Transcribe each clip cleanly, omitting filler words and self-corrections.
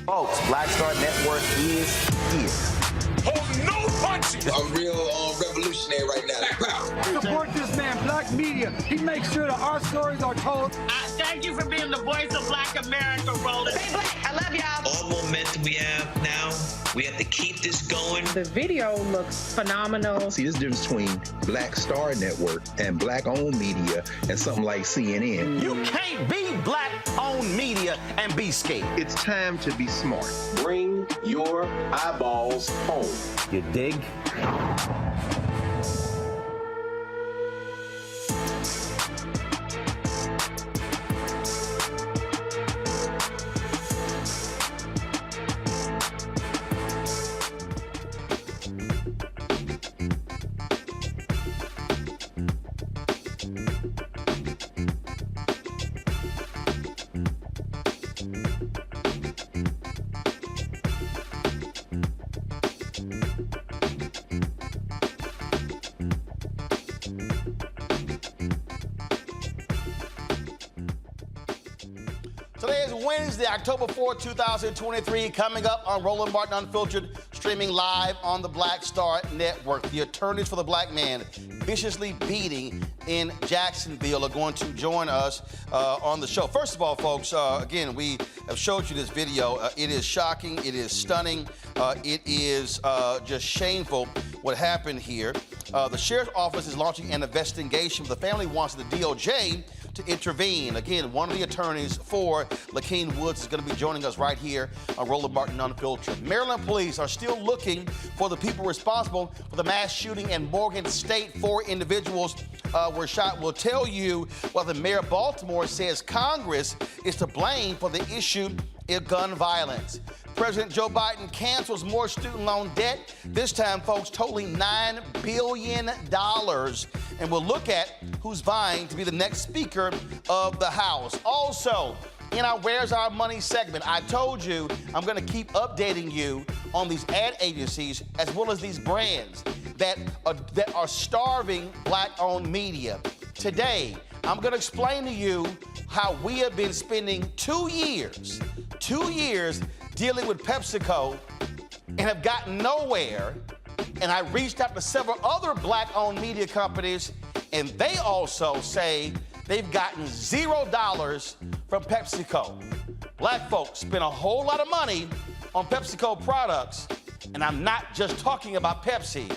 Folks, Black Star Network is here. Hold no punches! I'm real revolutionary right now. Black power. Support this man, Black Media. He makes sure that our stories are told. Thank you for being the voice of Black America, Roland. Stay black. I love y'all. All momentum we have now, we have to keep this going. The video looks phenomenal. See, this difference between Black Star Network and Black-owned media and something like CNN. You can't be Black-owned media and be scared. It's time to be smart. Bring your eyeballs home. You dig? Today is Wednesday, October 4th, 2023. Coming up on Roland Martin Unfiltered, streaming live on the Black Star Network. The attorneys for the black man viciously beating in Jacksonville are going to join us on the show. First of all, folks, again, we have showed you this video. It is shocking. It is stunning. It is just shameful what happened here. The sheriff's office is launching an investigation. The family wants the DOJ to intervene. Again, one of the attorneys for Lakeem Woods is going to be joining us right here on Roland Martin Unfiltered. Maryland police are still looking for the people responsible for the mass shooting in Morgan State. 4 individuals were shot. We'll tell you what the mayor of Baltimore says Congress is to blame for the issue of gun violence. President Joe Biden cancels more student loan debt, this time, folks, totaling $9 billion. And we'll look at who's vying to be the next Speaker of the House. Also, in our Where's Our Money segment, I told you I'm going to keep updating you on these ad agencies as well as these brands that are starving black-owned media. Today, I'm going to explain to you how we have been spending 2 years dealing with Pepsico and have gotten nowhere. And I reached out to several other black-owned media companies, and they also say they've gotten $0 from Pepsico. Black folks spend a whole lot of money on PepsiCo products, and I'm not just talking about Pepsi.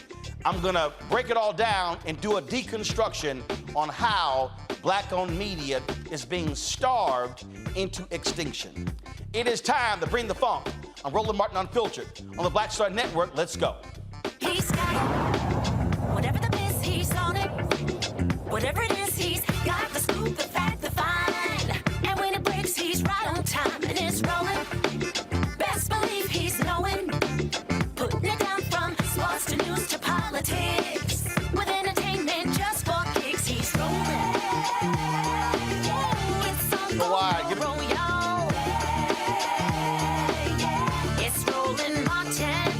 I'm gonna break it all down and do a deconstruction on how black-owned media is being starved into extinction. It is time to bring the funk on Roland Martin Unfiltered on the Black Star Network. Let's go. He's got it. Whatever the miss, he's on it. Whatever it is, he's got the scoop, the fact, the find. And when it breaks, he's right on time and it's rolling. Best believe he's knowing. Putting it down from sports to news to politics. With entertainment just for kicks, he's rolling. It's on the roll, y'all. It's Roland Martin,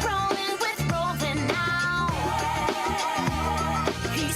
Rolling with Roland now. He's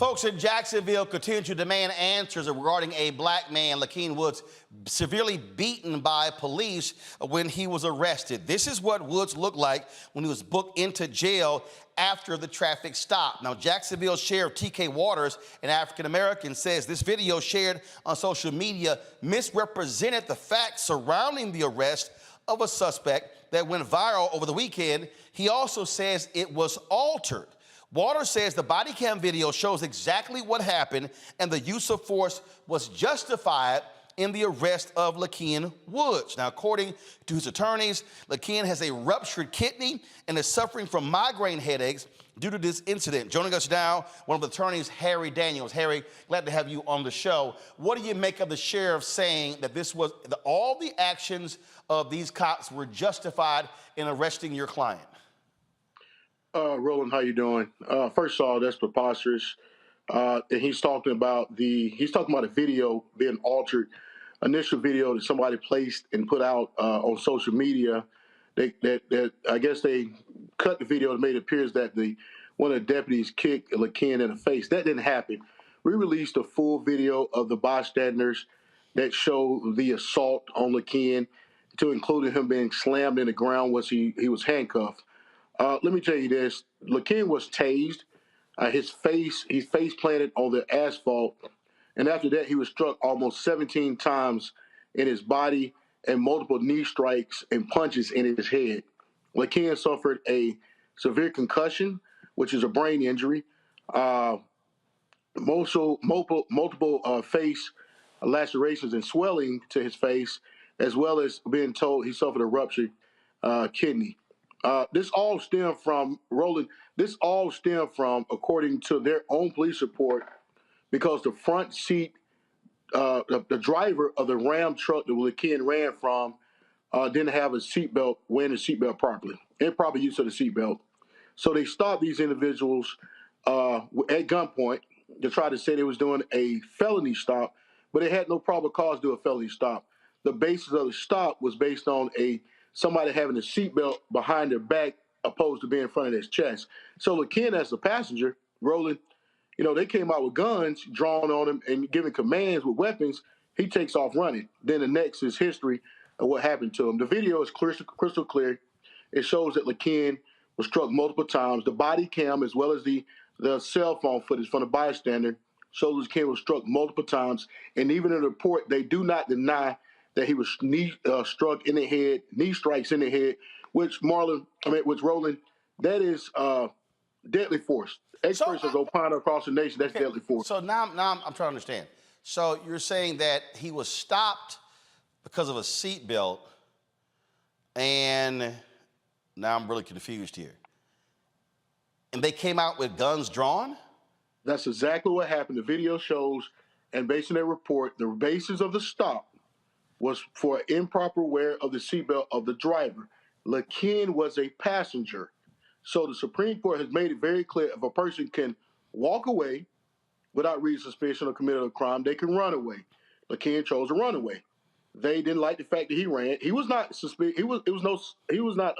Folks in Jacksonville continue to demand answers regarding a black man, Lakeem Woods, severely beaten by police when he was arrested. This is what Woods looked like when he was booked into jail after the traffic stop. Now, Jacksonville Sheriff T.K. Waters, an African-American, says this video shared on social media misrepresented the facts surrounding the arrest of a suspect that went viral over the weekend. He also says it was altered. Waters says the body cam video shows exactly what happened and the use of force was justified in the arrest of Lakeem Woods. Now, according to his attorneys, Lakeem has a ruptured kidney and is suffering from migraine headaches due to this incident. Joining us now, one of the attorneys, Harry Daniels. Harry, glad to have you on the show. What do you make of the sheriff saying that this was all the actions of these cops were justified in arresting your client? Roland, how you doing? First of all, that's preposterous. And he's talking about a video being altered, initial video that somebody placed and put out on social media. That I guess they cut the video and made it appear that one of the deputies kicked Lakeem in the face. That didn't happen. We released a full video of the bystanders that show the assault on Lakeem, to including him being slammed in the ground once he was handcuffed. Let me tell you this: Lakeem was tased. His face planted on the asphalt, and after that, he was struck almost 17 times in his body and multiple knee strikes and punches in his head. Lakeem suffered a severe concussion, which is a brain injury, multiple face lacerations and swelling to his face, as well as being told he suffered a ruptured kidney. This all stemmed from, Roland, according to their own police report, because the front seat, the driver of the Ram truck that Lakeem ran from didn't have wearing a seatbelt properly, improper use of the seatbelt. So they stopped these individuals at gunpoint to try to say they was doing a felony stop, but they had no probable cause to do a felony stop. The basis of the stop was based on somebody having a seatbelt behind their back opposed to being in front of their chest. So Lakeem, as a passenger, Roland, they came out with guns drawn on him and giving commands with weapons. He takes off running. Then the next is history of what happened to him. The video is crystal clear. It shows that Lakeem was struck multiple times. The body cam, as well as the cell phone footage from the bystander, shows Lakeem was struck multiple times. And even in the report, they do not deny that he was struck in the head, knee strikes in the head, which Roland, that is deadly force. Experts have opined across the nation that's deadly force. So now I'm trying to understand. So you're saying that he was stopped because of a seatbelt, and now I'm really confused here. And they came out with guns drawn? That's exactly what happened. The video shows, and based on their report, the basis of the stop was for improper wear of the seatbelt of the driver. Lakeem was a passenger. So the Supreme Court has made it very clear, if a person can walk away without reasonable suspicion of committing a crime, they can run away. Lakeem chose to run away. They didn't like the fact that he ran. He was not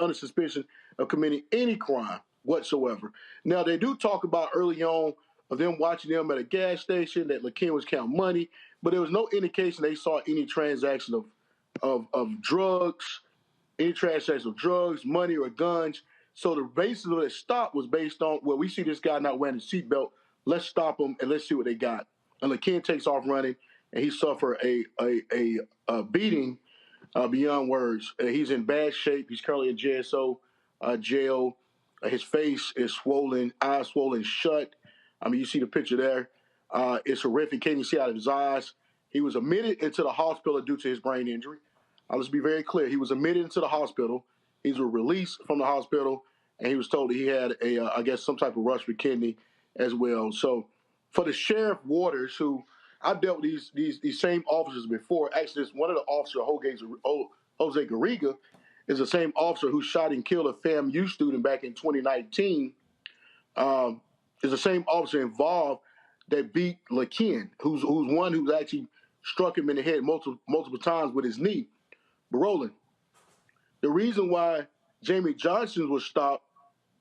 under suspicion of committing any crime whatsoever. Now, they do talk about early on of them watching them at a gas station, that Lakeem was counting money, but there was no indication they saw any transaction of drugs, money, or guns. So the basis of the stop was based on, well, we see this guy not wearing a seatbelt. Let's stop him and let's see what they got. And Lakeem takes off running, and he suffered a beating beyond words. He's in bad shape. He's currently in jail. His face is swollen, eyes swollen shut. I mean, you see the picture there. It's horrific. Can't even see out of his eyes. He was admitted into the hospital due to his brain injury. Let's be very clear. He was admitted into the hospital. He was released from the hospital, and he was told that he had some type of ruptured kidney as well. So for the Sheriff Waters, who I've dealt with these same officers before. Actually, one of the officers, Jose Garriga, is the same officer who shot and killed a FAMU student back in 2019. Is the same officer involved that beat Lakeem, who's actually struck him in the head multiple times with his knee. But Roland, the reason why Jamie Johnson was stopped,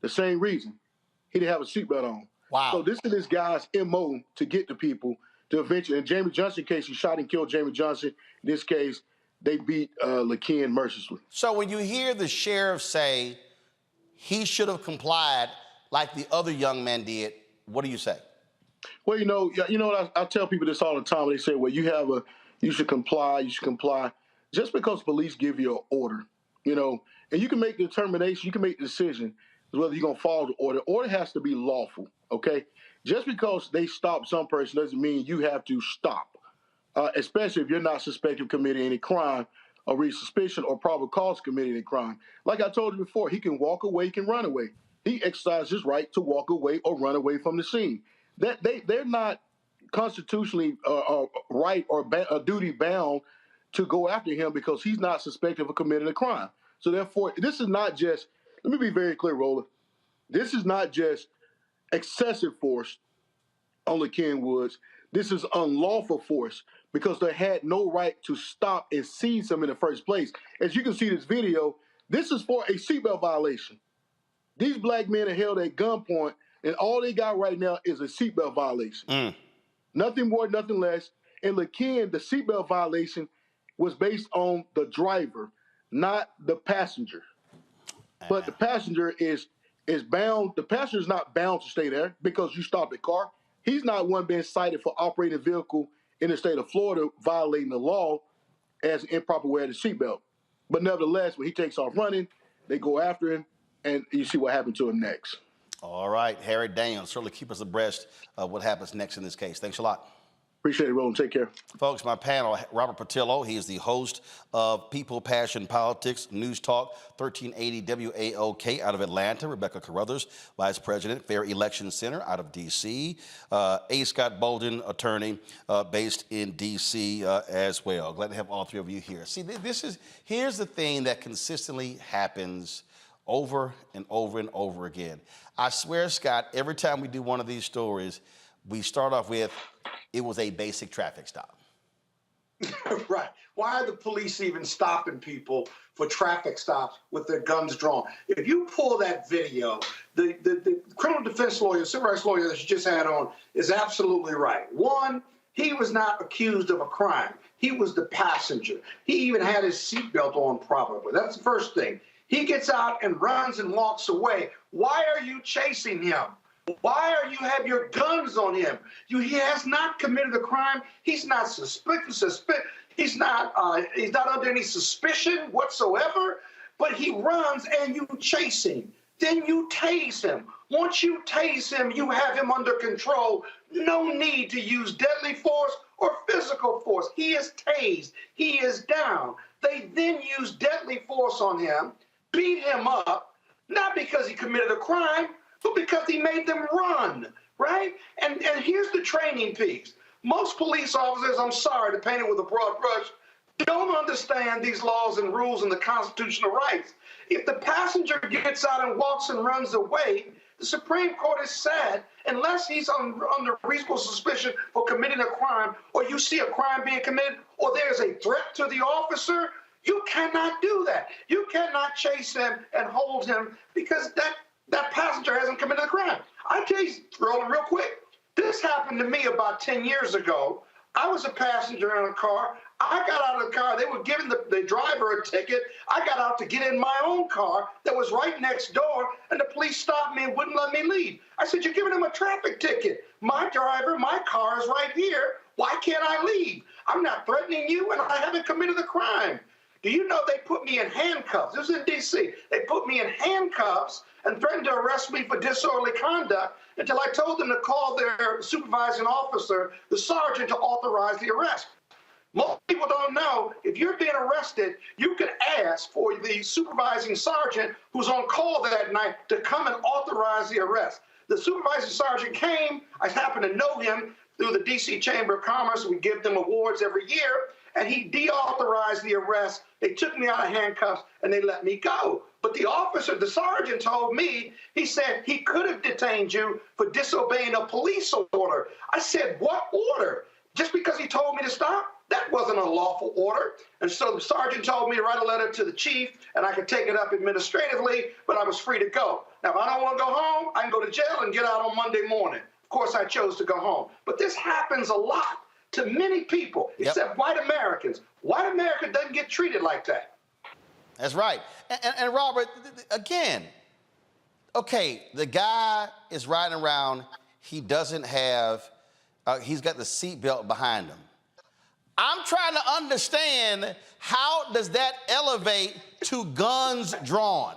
the same reason. He didn't have a seatbelt on. Wow. So this is this guy's MO to get to people to eventually. In Jamie Johnson case, he shot and killed Jamie Johnson. In this case, they beat LaKen mercilessly. So when you hear the sheriff say he should have complied like the other young man did, what do you say? Well, you know what I tell people this all the time. They say, well, you should comply. Just because police give you an order, and you can make the determination, you can make the decision whether you're going to follow the order. Order has to be lawful, okay? Just because they stop some person doesn't mean you have to stop, especially if you're not suspected of committing any crime or reach suspicion or probable cause of committing any crime. Like I told you before, he can walk away, he can run away. He exercises his right to walk away or run away from the scene. They're not constitutionally right or duty bound to go after him because he's not suspected of committing a crime. So therefore, this is not just, let me be very clear, Roland, this is not just excessive force on LaKen Woods. This is unlawful force because they had no right to stop and seize him in the first place. As you can see this video, this is for a seatbelt violation. These black men are held at gunpoint, and all they got right now is a seatbelt violation. Nothing more, nothing less. And LaKen, the seatbelt violation was based on the driver, not the passenger. But the passenger is bound. The passenger is not bound to stay there because you stopped the car. He's not one being cited for operating a vehicle in the state of Florida, violating the law as an improper wear of the seatbelt. But nevertheless, when he takes off running, they go after him, and you see what happened to him next. All right, Harry Daniels, certainly keep us abreast of what happens next in this case. Thanks a lot. Appreciate it, Roland. Take care. Folks, my panel, Robert Patillo, he is the host of People, Passion, Politics, News Talk, 1380 WAOK out of Atlanta. Rebecca Carruthers, Vice President, Fair Election Center out of D.C. A. Scott Bolden, attorney based in D.C. As well. Glad to have all three of you here. See, here's the thing that consistently happens over and over and over again. I swear, Scott, every time we do one of these stories, we start off with, it was a basic traffic stop. Right. Why are the police even stopping people for traffic stops with their guns drawn? If you pull that video, the criminal defense lawyer, civil rights lawyer that you just had on is absolutely right. One, he was not accused of a crime. He was the passenger. He even had his seatbelt on properly. That's the first thing. He gets out and runs and walks away. Why are you chasing him? Why are you have your guns on him? He has not committed a crime. He's not He's not under any suspicion whatsoever. But he runs and you chase him. Then you tase him. Once you tase him, you have him under control. No need to use deadly force or physical force. He is tased. He is down. They then use deadly force on him, beat him up, not because he committed a crime, but because he made them run, right? And here's the training piece. Most police officers, I'm sorry to paint it with a broad brush, don't understand these laws and rules and the constitutional rights. If the passenger gets out and walks and runs away, the Supreme Court has said, unless he's under reasonable suspicion for committing a crime, or you see a crime being committed, or there's a threat to the officer, you cannot do that. You cannot chase him and hold him because that passenger hasn't committed a crime. I'll tell you, Roland, real quick, this happened to me about 10 years ago. I was a passenger in a car. I got out of the car. They were giving the driver a ticket. I got out to get in my own car that was right next door, and the police stopped me and wouldn't let me leave. I said, you're giving him a traffic ticket. My driver, my car is right here. Why can't I leave? I'm not threatening you, and I haven't committed a crime. Do you know they put me in handcuffs? This was in D.C. They put me in handcuffs and threatened to arrest me for disorderly conduct until I told them to call their supervising officer, the sergeant, to authorize the arrest. Most people don't know, if you're being arrested, you can ask for the supervising sergeant who's on call that night to come and authorize the arrest. The supervising sergeant came. I happen to know him through the D.C. Chamber of Commerce. We give them awards every year. And he deauthorized the arrest. They took me out of handcuffs and they let me go. But the officer, the sergeant, told me, he said he could have detained you for disobeying a police order. I said, what order? Just because he told me to stop? That wasn't a lawful order. And so the sergeant told me to write a letter to the chief, and I could take it up administratively, but I was free to go. Now, if I don't want to go home, I can go to jail and get out on Monday morning. Of course, I chose to go home. But this happens a lot to many people, except white Americans. White America doesn't get treated like that. That's right. And Robert, again, okay, the guy is riding around. He doesn't have, he's got the seatbelt behind him. I'm trying to understand, how does that elevate to guns drawn?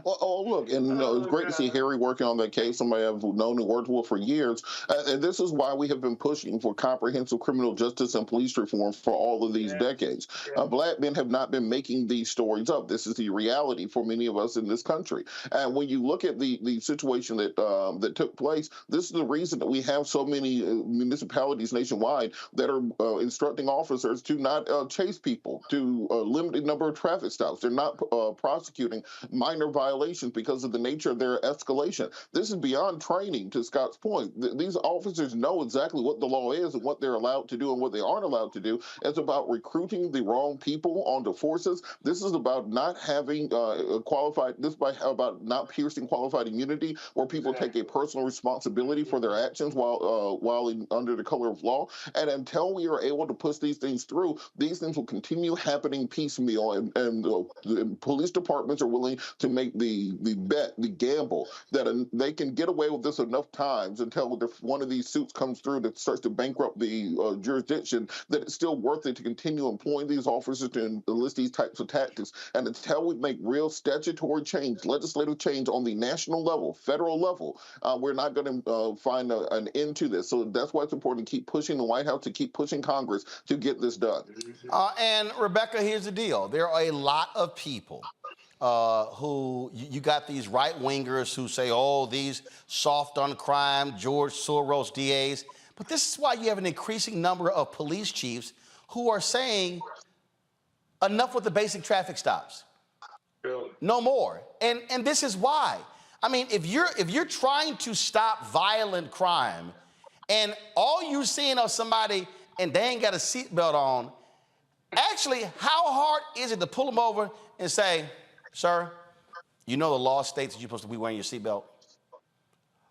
Oh, look, and it's great to see Harry working on that case, somebody I've known and worked with for years. And this is why we have been pushing for comprehensive criminal justice and police reform for all of these decades. Black men have not been making these stories up. This is the reality for many of us in this country. And when you look at the situation that that took place, this is the reason that we have so many municipalities nationwide that are instructing officers to not chase people, to limit the number of traffic stops. They're not prosecuting minor violations because of the nature of their escalation. This is beyond training, to Scott's point. These officers know exactly what the law is and what they're allowed to do and what they aren't allowed to do. It's about recruiting the wrong people onto forces. This is about not having about not piercing qualified immunity, where people take a personal responsibility for their actions while under the color of law. And until we are able to push these things through, these things will continue happening piecemeal, and police departments are willing to make the gamble that they can get away with this enough times until one of these suits comes through that starts to bankrupt the jurisdiction, that it's still worth it to continue employing these officers to enlist these types of tactics. And until we make real statutory change, legislative change on the national level, federal level, we're not going to find an end to this. So that's why it's important to keep pushing the White House, to keep pushing Congress to get this done. And Rebecca, here's the deal. There are a lot of people who, you got these right-wingers who say, oh, these soft on crime, George Soros DAs. But this is why you have an increasing number of police chiefs who are saying, enough with the basic traffic stops. Really? No more. And this is why. I mean, if you're trying to stop violent crime and all you're seeing are somebody and they ain't got a seatbelt on, actually, how hard is it to pull them over and say, sir, you know the law states that you're supposed to be wearing your seatbelt?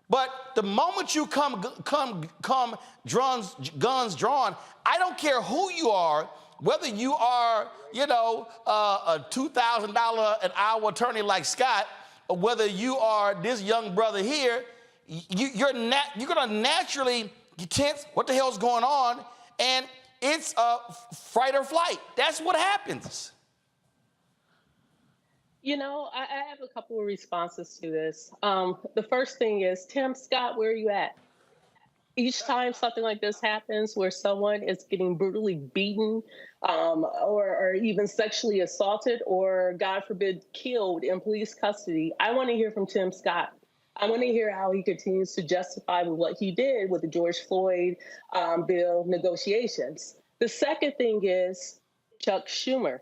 But the moment you come guns drawn, I don't care who you are, whether you are, a $2,000 an hour attorney like Scott, or whether you are this young brother here, you're going to naturally get tense. What the hell's going on? And it's fight or flight. That's what happens. I have a couple of responses to this. The first thing is, Tim Scott, where are you at? Each time something like this happens, where someone is getting brutally beaten or even sexually assaulted or, God forbid, killed in police custody, I want to hear from Tim Scott. I want to hear how he continues to justify what he did with the George Floyd bill negotiations. The second thing is Chuck Schumer.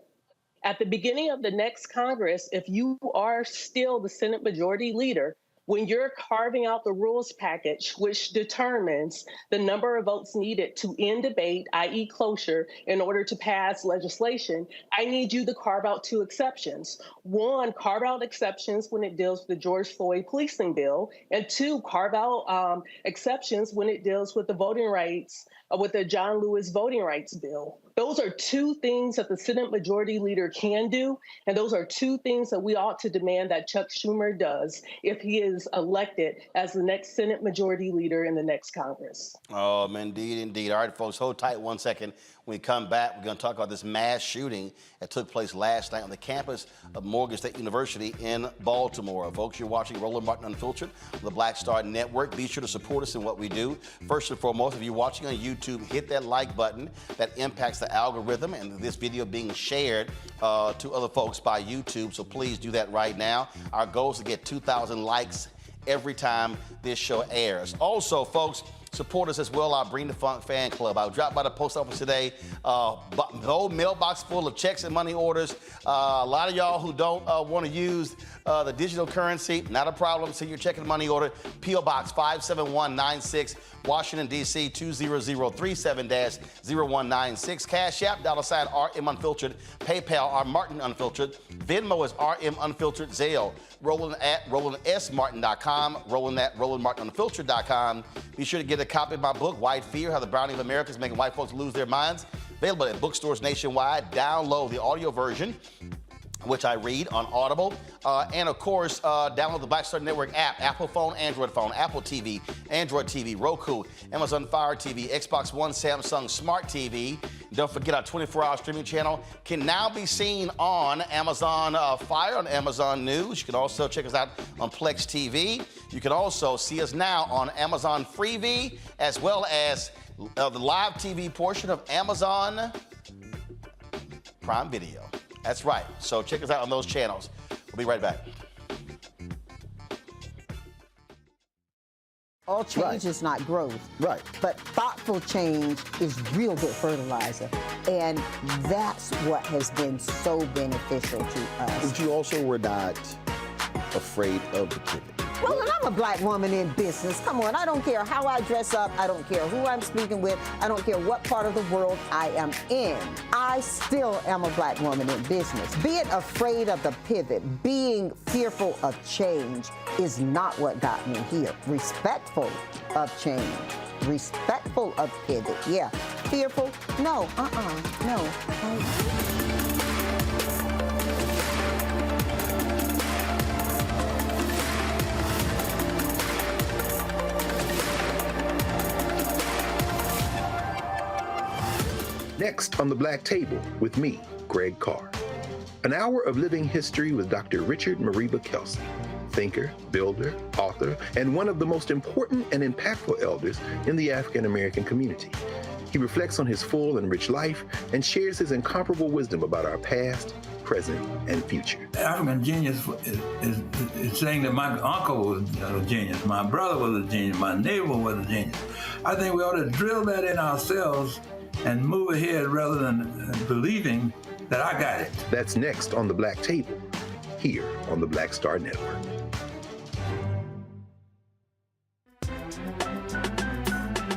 At the beginning of the next Congress, if you are still the Senate Majority Leader, when you're carving out the rules package, which determines the number of votes needed to end debate, i.e. cloture, in order to pass legislation, I need you to carve out two exceptions. One, carve out exceptions when it deals with the George Floyd policing bill, and two, carve out exceptions when it deals with the voting rights, with the John Lewis voting rights bill. Those are two things that the Senate Majority Leader can do, and those are two things that we ought to demand that Chuck Schumer does if he is elected as the next Senate Majority Leader in the next Congress. Oh, indeed, indeed. All right, folks, hold tight 1 second. When we come back, we're going to talk about this mass shooting that took place last night on the campus of Morgan State University in Baltimore. Folks, you're watching Roland Martin Unfiltered on the Black Star Network. Be sure to support us in what we do. First and foremost, if you're watching on YouTube, hit that like button. That impacts the algorithm and this video being shared to other folks by YouTube. So please do that right now. Our goal is to get 2,000 likes every time this show airs. Also, folks, support us as well, our Bring the Funk fan club. I dropped by the post office today, the old mailbox full of checks and money orders. A lot of y'all who don't want to use the digital currency, not a problem. Send your check and money order, P.O. Box 57196, Washington, D.C. 20037-0196. Cash App, $RM Unfiltered. PayPal, R Martin Unfiltered. Venmo is RM Unfiltered. Zelle, Roland at RolandSMartin.com. Roland at RolandMartinUnfiltered.com. Be sure to get a copy of my book, White Fear, How the Browning of America is Making White Folks Lose Their Minds. Available at bookstores nationwide. Download the audio version, which I read on Audible. And of course, download the Black Star Network app, Apple phone, Apple TV, Android TV, Roku, Amazon Fire TV, Xbox One, Samsung Smart TV. Don't forget our 24-hour streaming channel can now be seen on Amazon Fire, on Amazon News. You can also check us out on Plex TV. You can also see us now on Amazon Freevee, as well as the live TV portion of Amazon Prime Video. That's right. So check us out on those channels. We'll be right back. All change is not growth. Right. But thoughtful change is real good fertilizer. And that's what has been so beneficial to us. But you also were not afraid of the pivot. Well, and I'm a black woman in business. Come on, I don't care how I dress up. I don't care who I'm speaking with. I don't care what part of the world I am in. I still am a black woman in business. Being afraid of the pivot, being fearful of change is not what got me here. Respectful of change. Respectful of pivot, yeah. Fearful? No, no. Next on the Black Table with me, Greg Carr. An hour of living history with Dr. Richard Mariba Kelsey, thinker, builder, author, and one of the most important and impactful elders in the African American community. He reflects on his full and rich life and shares his incomparable wisdom about our past, present, and future. African genius is saying that my uncle was a genius, my brother was a genius, my neighbor was a genius. I think we ought to drill that in ourselves and move ahead rather than believing that I got it. That's next on the Black Table, here on the Black Star Network.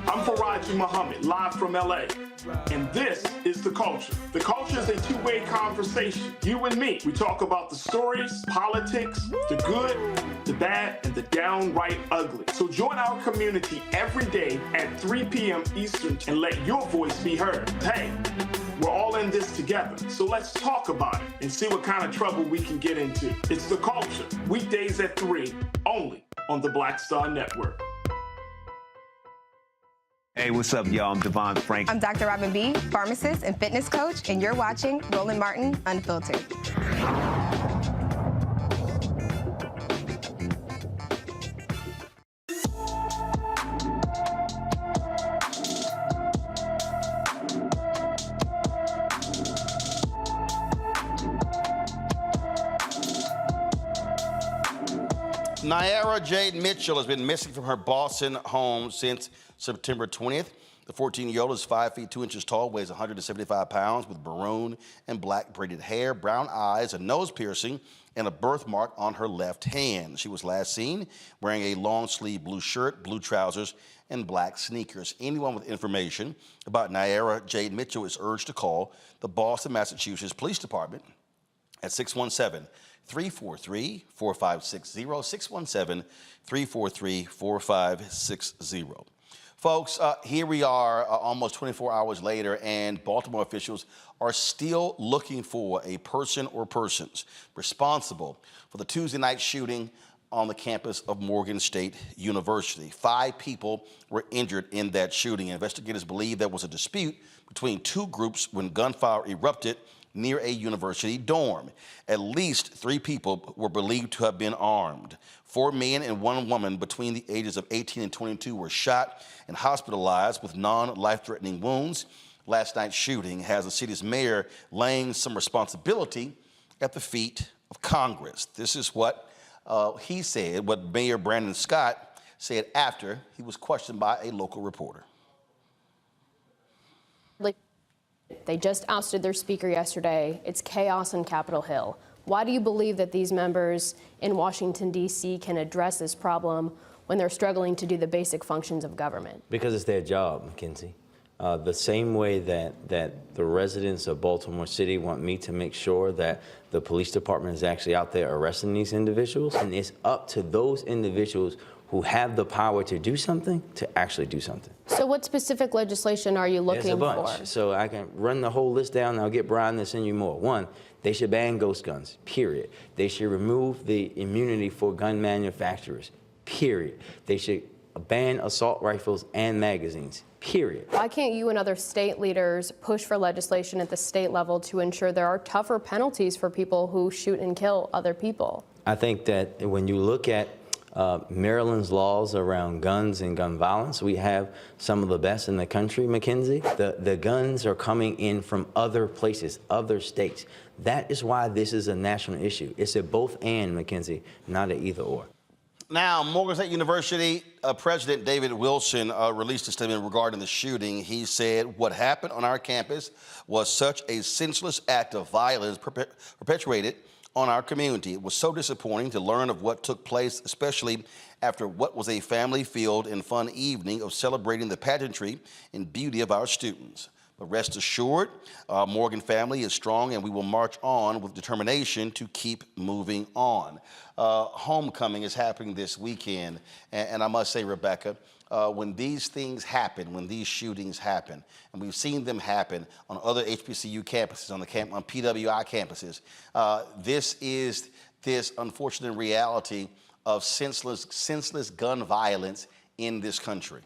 I'm Faraji Muhammad, live from LA. And this is The Culture. The Culture is a two-way conversation. You and me. We talk about the stories, politics, the good, the bad, and the downright ugly. So join our community every day at 3 p.m. Eastern and let your voice be heard. Hey, we're all in this together. So let's talk about it and see what kind of trouble we can get into. It's The Culture, weekdays at 3, only on the Black Star Network. Hey, what's up, y'all? I'm Devon Frank. I'm Dr. Robin B., pharmacist and fitness coach, and you're watching Roland Martin Unfiltered. Naira Jade Mitchell has been missing from her Boston home since September 20th. The 14-year-old is 5 feet 2 inches tall, weighs 175 pounds, with maroon and black braided hair, brown eyes, a nose piercing, and a birthmark on her left hand. She was last seen wearing a long-sleeve blue shirt, blue trousers, and black sneakers. Anyone with information about Naira Jade Mitchell is urged to call the Boston, Massachusetts Police Department at 617-343-4560, 617-343-4560. Folks, here we are almost 24 hours later, and Baltimore officials are still looking for a person or persons responsible for the Tuesday night shooting on the campus of Morgan State University. 5 people were injured in that shooting. Investigators believe there was a dispute between 2 groups when gunfire erupted near a university dorm. At least 3 people were believed to have been armed. 4 men and 1 woman between the ages of 18 and 22 were shot and hospitalized with non-life-threatening wounds. Last night's shooting has the city's mayor laying some responsibility at the feet of Congress. This is what he said, what Mayor Brandon Scott said after he was questioned by a local reporter. They just ousted their speaker yesterday. It's chaos on Capitol Hill. Why do you believe that these members in Washington, D.C. can address this problem when they're struggling to do the basic functions of government? Because it's their job, Mackenzie. The same way that the residents of Baltimore City want me to make sure that the police department is actually out there arresting these individuals, and it's up to those individuals who have the power to do something to actually do something. So what specific legislation are you looking There's a bunch. for? So I can run the whole list down, and I'll get Brian to send you more. One, they should ban ghost guns, period. They should remove the immunity for gun manufacturers, period. They should ban assault rifles and magazines, period. Why can't you and other state leaders push for legislation at the state level to ensure there are tougher penalties for people who shoot and kill other people? I think that when you look at Maryland's laws around guns and gun violence, we have some of the best in the country, Mackenzie. The guns are coming in from other places, other states. That is why this is a national issue. It's a both and, Mackenzie, not an either or. Now, Morgan State University President David Wilson released a statement regarding the shooting. He said, "What happened on our campus was such a senseless act of violence perpetuated on our community. It was so disappointing to learn of what took place, especially after what was a family-filled and fun evening of celebrating the pageantry and beauty of our students. But rest assured, our Morgan family is strong and we will march on with determination to keep moving on." Homecoming is happening this weekend, and I must say, Rebecca, when these things happen, when these shootings happen, and we've seen them happen on other HBCU campuses, on PWI campuses, this is this unfortunate reality of senseless gun violence in this country.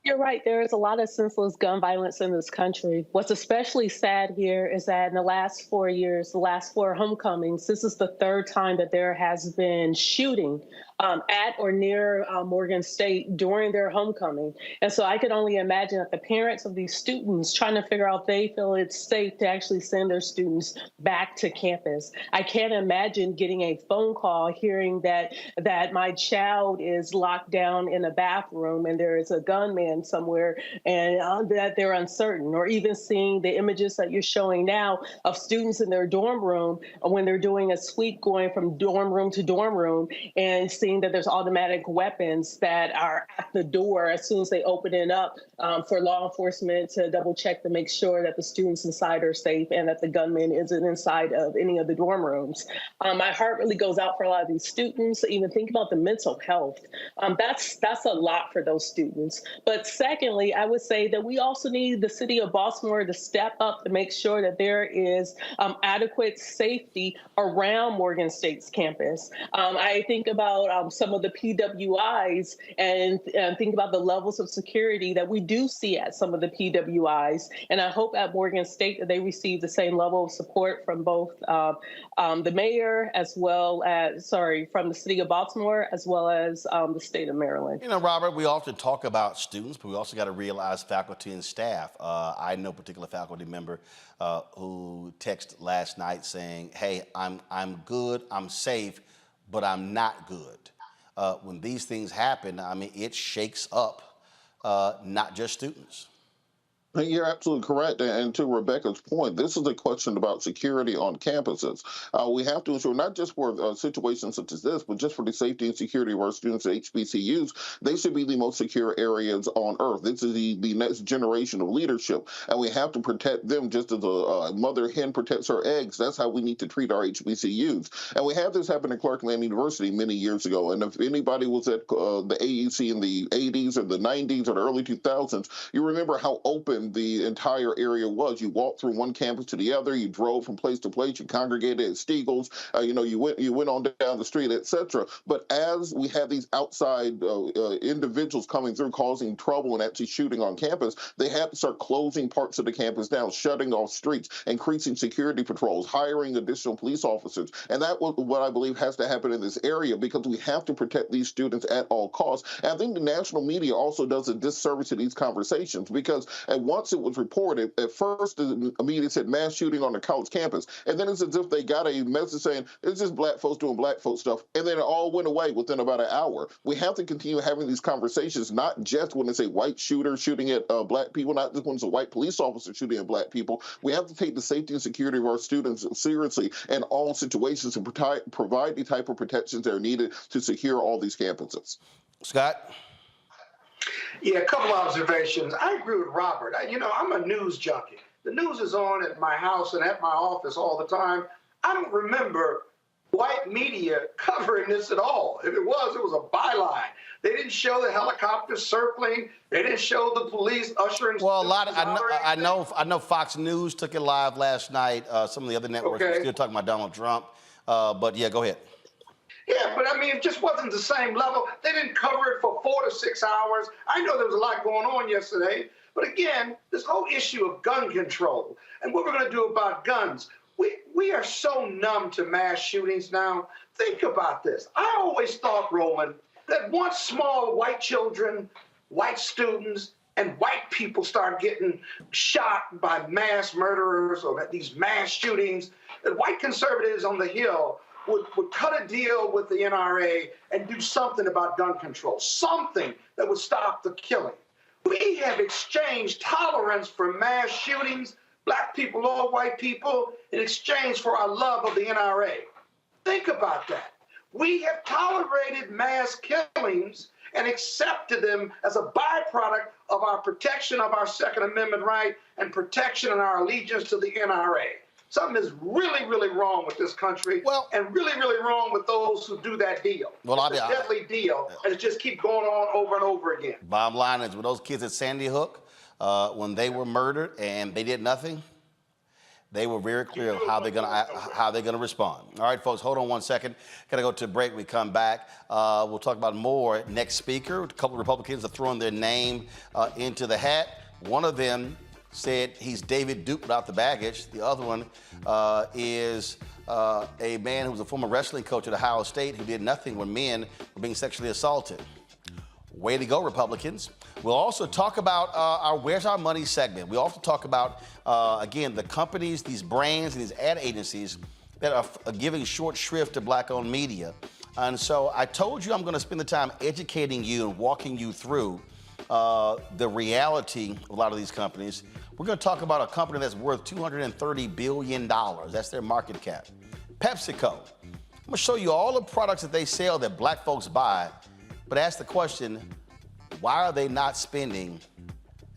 You're right. There is a lot of senseless gun violence in this country. What's especially sad here is that in the last 4 years, the last 4 homecomings, this is the 3rd time that there has been shooting at or near Morgan State during their homecoming. And so I could only imagine that the parents of these students trying to figure out if they feel it's safe to actually send their students back to campus. I can't imagine getting a phone call hearing that my child is locked down in a bathroom and there is a gunman somewhere and that they're uncertain, or even seeing the images that you're showing now of students in their dorm room when they're doing a sweep going from dorm room to dorm room and seeing that there's automatic weapons that are at the door as soon as they open it up for law enforcement to double check to make sure that the students inside are safe and that the gunman isn't inside of any of the dorm rooms. My heart really goes out for a lot of these students. Even think about the mental health. That's a lot for those students. But secondly, I would say that we also need the city of Baltimore to step up to make sure that there is adequate safety around Morgan State's campus. I think about some of the PWIs and think about the levels of security that we do see at some of the PWIs. And I hope at Morgan State that they receive the same level of support from both the mayor as well as, from the city of Baltimore as well as the state of Maryland. You know, Robert, we often talk about students, but we also got to realize faculty and staff. I know a particular faculty member who texted last night saying, "Hey, I'm good, I'm safe, but I'm not good." When these things happen, I mean, it shakes up not just students. You're absolutely correct. And to Rebecca's point, this is a question about security on campuses. We have to ensure, not just for situations such as this, but just for the safety and security of our students at HBCUs, they should be the most secure areas on earth. This is the next generation of leadership, and we have to protect them just as a mother hen protects her eggs. That's how we need to treat our HBCUs. And we had this happen at Clarkland University many years ago. And if anybody was at the AUC in the 80s or the 90s or the early 2000s, you remember how open the entire area was. You walked through one campus to the other, you drove from place to place, you congregated at Stiegel's, you went on down the street, etc. But as we had these outside individuals coming through causing trouble and actually shooting on campus, they had to start closing parts of the campus down, shutting off streets, increasing security patrols, hiring additional police officers. And that was what I believe has to happen in this area, because we have to protect these students at all costs. And I think the national media also does a disservice to these conversations, because at one once it was reported, at first the media said mass shooting on the college campus, and then it's as if they got a message saying it's just black folks doing black folks stuff, and then it all went away within about an hour. We have to continue having these conversations, not just when it's a white shooter shooting at black people, not just when it's a white police officer shooting at black people. We have to take the safety and security of our students seriously in all situations and provide the type of protections that are needed to secure all these campuses. Scott? Yeah, a couple observations. I agree with Robert. I'm a news junkie. The news is on at my house and at my office all the time. I don't remember white media covering this at all. If it was a byline. They didn't show the helicopters circling. They didn't show the police ushering. Well, I know Fox News took it live last night. Some of the other networks are still talking about Donald Trump. But yeah, go ahead. Yeah, but I mean, it just wasn't the same level. They didn't cover it for 4 to 6 hours. I know there was a lot going on yesterday. But again, this whole issue of gun control and what we're going to do about guns. We are so numb to mass shootings now. Think about this. I always thought, Roland, that once small white children, white students, and white people start getting shot by mass murderers or these mass shootings, that white conservatives on the Hill would cut a deal with the NRA and do something about gun control, something that would stop the killing. We have exchanged tolerance for mass shootings, black people or white people, in exchange for our love of the NRA. Think about that. We have tolerated mass killings and accepted them as a byproduct of our protection of our Second Amendment right and protection and our allegiance to the NRA. Something is really, really wrong with this country, and really, really wrong with those who do that deal. Well, it's a deadly deal, and it just keeps going on over and over again. Bottom line is, with those kids at Sandy Hook, when they were murdered and they did nothing, they were very clear how they're gonna respond. All right, folks, hold on 1 second. Gotta go to a break. We come back. We'll talk about more next speaker. A couple of Republicans are throwing their name into the hat. One of them said he's David Duke without the baggage. The other one is a man who was a former wrestling coach at Ohio State who did nothing when men were being sexually assaulted. Way to go, Republicans. We'll also talk about our Where's Our Money segment. We also talk about, again, the companies, these brands, and these ad agencies that are giving short shrift to black-owned media. And so I told you I'm going to spend the time educating you and walking you through the reality of a lot of these companies. We're going to talk about a company that's worth $230 billion. That's their market cap. Pepsico. I'm going to show you all the products that they sell that black folks buy, but ask the question, why are they not spending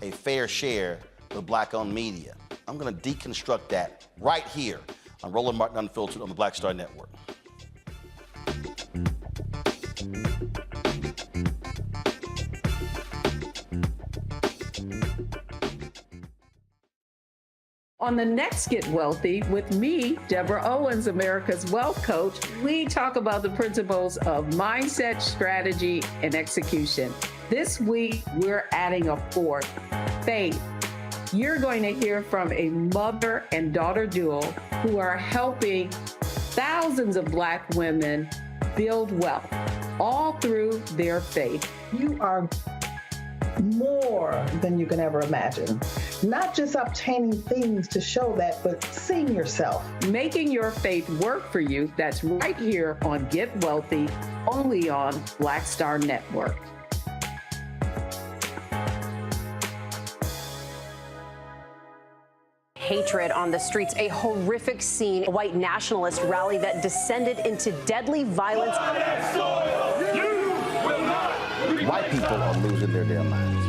a fair share with black-owned media? I'm going to deconstruct that right here on Roland Martin Unfiltered on the Black Star Network. On the next Get Wealthy with me, Deborah Owens, America's Wealth Coach, we talk about the principles of mindset, strategy, and execution. This week, we're adding a fourth, faith. You're going to hear from a mother and daughter duo who are helping thousands of black women build wealth, all through their faith. You are more than you can ever imagine. Not just obtaining things to show that, but seeing yourself. Making your faith work for you. That's right here on Get Wealthy, only on Black Star Network. Hatred on the streets, a horrific scene, a white nationalist rally that descended into deadly violence. White people are losing their damn minds.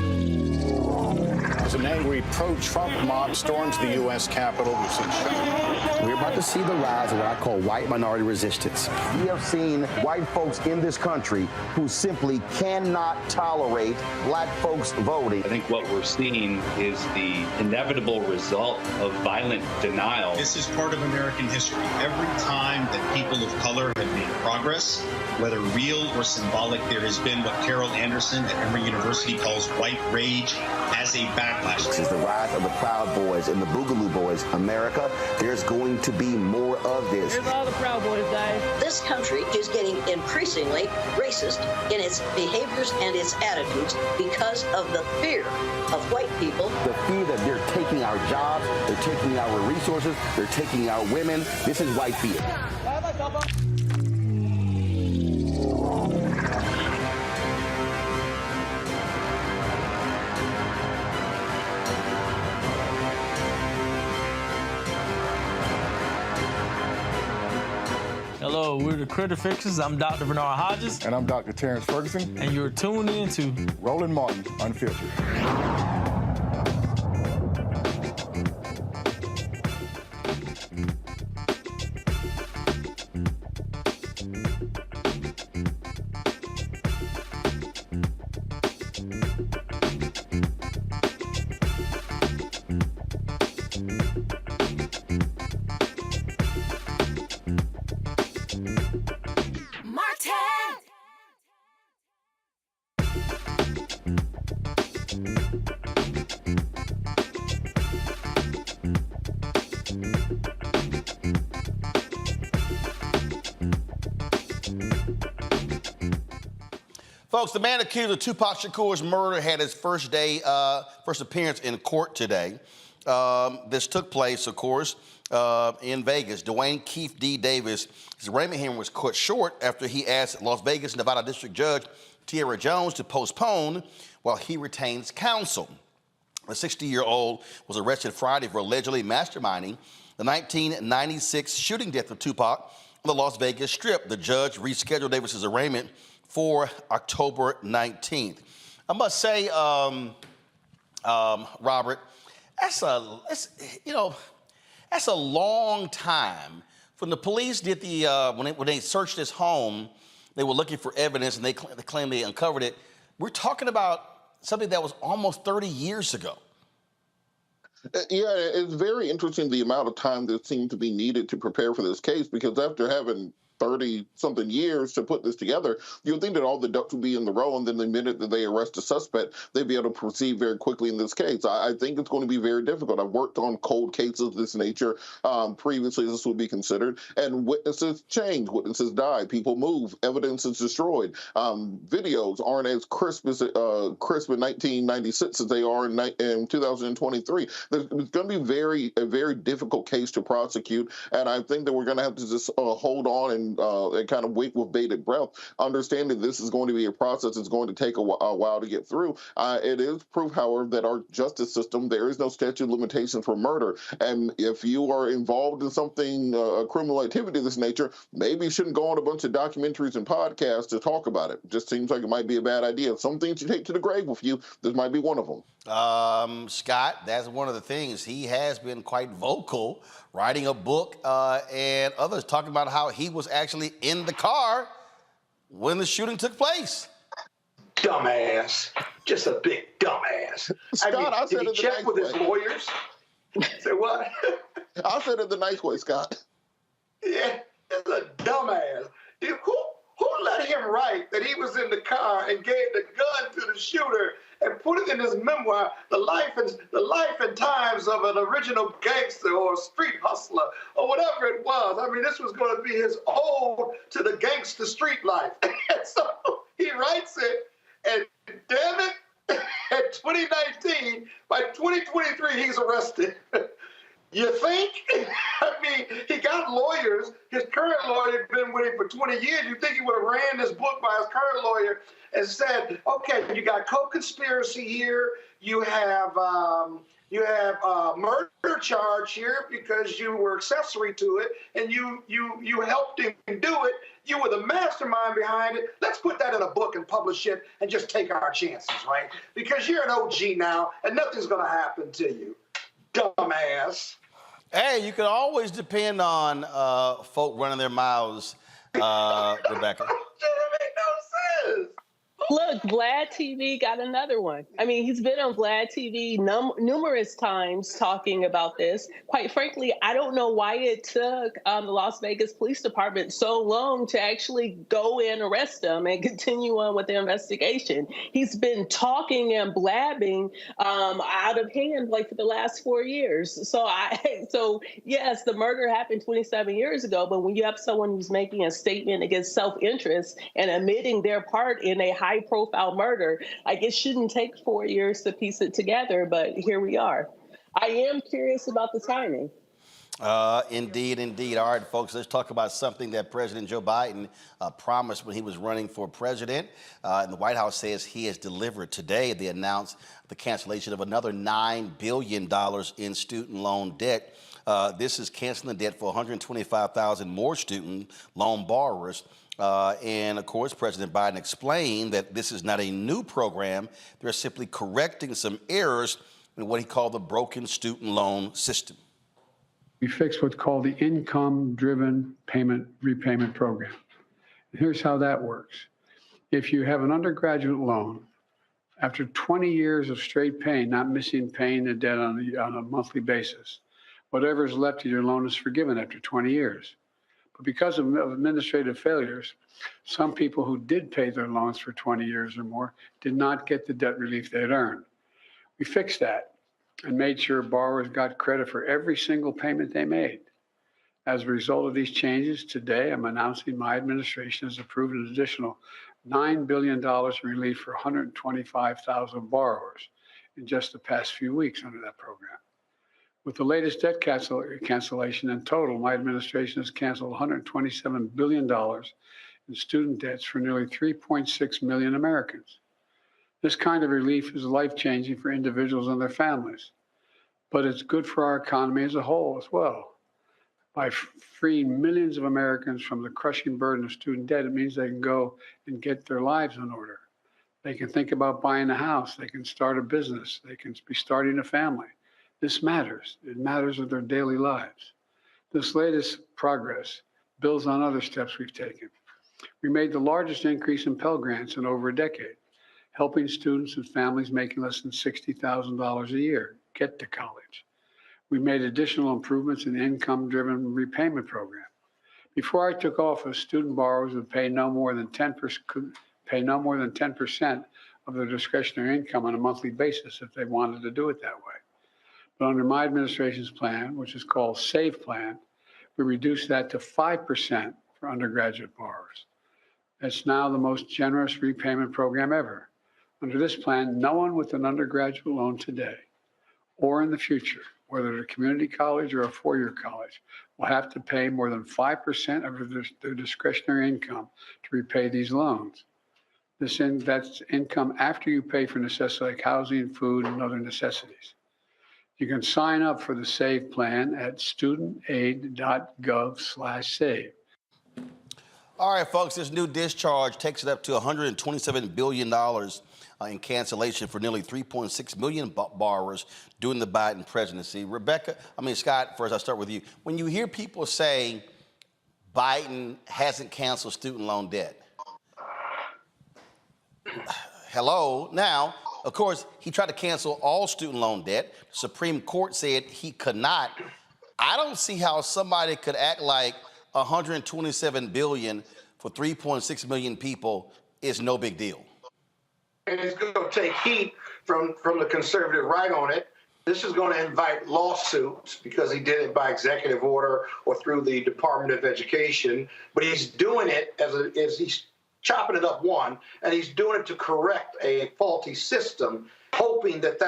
As an angry pro-Trump mob storms the U.S. Capitol, we've seen We're about to see the rise of what I call white minority resistance. We have seen white folks in this country who simply cannot tolerate black folks voting. I think what we're seeing is the inevitable result of violent denial. This is part of American history. Every time that people of color have made progress, whether real or symbolic, there has been what Carol Anderson at Emory University calls white rage as a backdrop. last This year. is the rise of the Proud Boys and the Boogaloo Boys. America, there's going to be more of this. Here's all the Proud Boys, guys. This country is getting increasingly racist in its behaviors and its attitudes because of the fear of white people. The fear that they're taking our jobs, they're taking our resources, they're taking our women. This is white fear. Hello, we're the Critter Fixers. I'm Dr. Bernard Hodges. And I'm Dr. Terrence Ferguson. And you're tuned in to Roland Martin Unfiltered. Folks, the man accused of Tupac Shakur's murder had his first appearance in court today. This took place, of course, in Vegas. Dwayne Keith D. Davis, his arraignment hearing was cut short after he asked Las Vegas, Nevada District Judge Tierra Jones to postpone while he retains counsel. The 60-year-old was arrested Friday for allegedly masterminding the 1996 shooting death of Tupac on the Las Vegas Strip. The judge rescheduled Davis's arraignment for October 19th. I must say, Robert, that's a long time. When the police did when they searched his home, they were looking for evidence and they claimed they uncovered it. We're talking about something that was almost 30 years ago. Yeah, it's very interesting the amount of time that seemed to be needed to prepare for this case, because after having 30-something years to put this together, you'd think that all the ducks would be in the row, and then the minute that they arrest a suspect, they'd be able to proceed very quickly in this case. I think it's going to be very difficult. I've worked on cold cases of this nature previously. This would be considered, and witnesses change, witnesses die, people move, evidence is destroyed. Videos aren't as crisp in 1996 as they are in 2023. It's going to be a very difficult case to prosecute, and I think that we're going to have to just hold on and kind of wait with bated breath, understanding this is going to be a process. It's going to take a while to get through. It is proof, however, that our justice system, there is no statute of limitations for murder. And if you are involved in something, a criminal activity of this nature, maybe you shouldn't go on a bunch of documentaries and podcasts to talk about it. Just seems like it might be a bad idea. Some things you take to the grave with you. This might be one of them. Scott, that's one of the things. He has been quite vocal, writing a book and others talking about how he was actually in the car when the shooting took place. Dumbass. Just a big dumbass. Scott, did he check with his lawyers? Say what? I said it the nice way, Scott. Yeah, it's a dumbass. Dude, who let him write that he was in the car and gave the gun to the shooter and put it in his memoir, the life and times of an original gangster or a street hustler or whatever it was? I mean, this was going to be his ode to the gangster street life. And so he writes it, and damn it, at 2019, by 2023, he's arrested. You think? I mean, he got lawyers. His current lawyer had been with him for 20 years. You think he would have ran this book by his current lawyer and said, okay, you got co-conspiracy here. You have murder charge here because you were accessory to it and you helped him do it. You were the mastermind behind it. Let's put that in a book and publish it and just take our chances, right? Because you're an OG now and nothing's going to happen to you. Dumbass. Hey, you can always depend on folk running their mouths, Rebecca. That make no sense. Look, Vlad TV got another one. I mean, he's been on Vlad TV numerous times talking about this. Quite frankly, I don't know why it took the Las Vegas Police Department so long to actually go and arrest him and continue on with the investigation. He's been talking and blabbing out of hand like for the last 4 years. So yes, the murder happened 27 years ago, but when you have someone who's making a statement against self-interest and admitting their part in a high-profile murder, I guess shouldn't take 4 years to piece it together, but here we are. I am curious about the timing. Indeed, indeed. All right, folks, let's talk about something that President Joe Biden promised when he was running for president. And the White House says he has delivered. Today, they announced the cancellation of another $9 billion in student loan debt. This is canceling the debt for 125,000 more student loan borrowers. And, of course, President Biden explained that this is not a new program. They're simply correcting some errors in what he called the broken student loan system. We fixed what's called the income-driven payment repayment program. And here's how that works. If you have an undergraduate loan, after 20 years of straight paying, not missing paying the debt on a monthly basis, whatever is left of your loan is forgiven after 20 years. But because of administrative failures, some people who did pay their loans for 20 years or more did not get the debt relief they'd earned. We fixed that and made sure borrowers got credit for every single payment they made. As a result of these changes, today I'm announcing my administration has approved an additional $9 billion in relief for 125,000 borrowers in just the past few weeks under that program. With the latest debt cancellation in total, my administration has canceled $127 billion in student debts for nearly 3.6 million Americans. This kind of relief is life-changing for individuals and their families, but it's good for our economy as a whole as well. By freeing millions of Americans from the crushing burden of student debt, it means they can go and get their lives in order. They can think about buying a house. They can start a business. They can be starting a family. This matters. It matters with their daily lives. This latest progress builds on other steps we've taken. We made the largest increase in Pell Grants in over a decade, helping students and families making less than $60,000 a year get to college. We made additional improvements in the income-driven repayment program. Before I took office, student borrowers would pay no more than 10% of their discretionary income on a monthly basis if they wanted to do it that way. But under my administration's plan, which is called SAVE Plan, we reduced that to 5% for undergraduate borrowers. That's now the most generous repayment program ever. Under this plan, no one with an undergraduate loan today or in the future, whether at a community college or a four-year college, will have to pay more than 5% of their discretionary income to repay these loans. That's income after you pay for necessities like housing, food, and other necessities. You can sign up for the SAVE plan at studentaid.gov/save. All right, folks, this new discharge takes it up to $127 billion in cancellation for nearly 3.6 million borrowers during the Biden presidency. Scott, first I'll start with you. When you hear people say Biden hasn't canceled student loan debt, hello? Now, of course, he tried to cancel all student loan debt. The Supreme Court said he could not. I don't see how somebody could act like $127 billion for 3.6 million people is no big deal. And it's going to take heat from the conservative right on it. This is going to invite lawsuits because he did it by executive order or through the Department of Education. But he's doing it as he's chopping it up one, and he's doing it to correct a faulty system, hoping that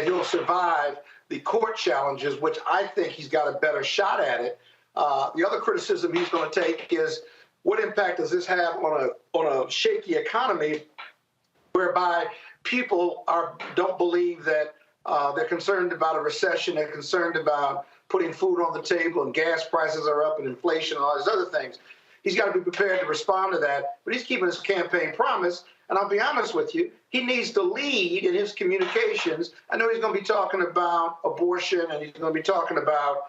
he'll survive the court challenges, which I think he's got a better shot at it. The other criticism he's going to take is what impact does this have on a shaky economy, whereby people don't believe that they're concerned about a recession, they're concerned about putting food on the table, and gas prices are up, and inflation, and all these other things. He's got to be prepared to respond to that, but he's keeping his campaign promise. And I'll be honest with you, he needs to lead in his communications. I know he's going to be talking about abortion, and he's going to be talking about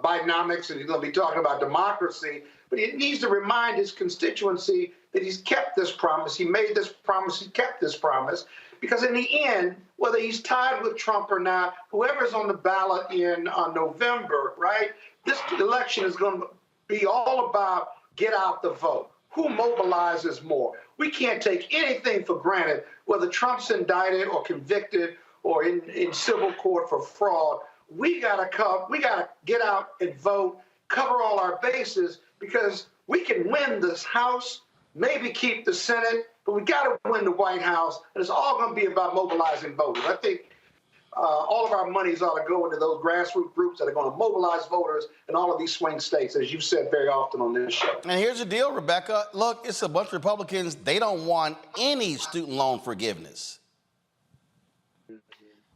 Bidenomics, and he's going to be talking about democracy, but he needs to remind his constituency that he's kept this promise. He made this promise. He kept this promise. Because in the end, whether he's tied with Trump or not, whoever's on the ballot in November, right, this election is going to be all about get out the vote. Who mobilizes more? We can't take anything for granted, whether Trump's indicted or convicted or in civil court for fraud. We gotta get out and vote, cover all our bases, because we can win this House, maybe keep the Senate, but we got to win the White House, and it's all going to be about mobilizing voters. I think all of our monies ought to go into those grassroots groups that are going to mobilize voters in all of these swing states, as you've said very often on this show. And here's the deal, Rebecca. Look, it's a bunch of Republicans. They don't want any student loan forgiveness.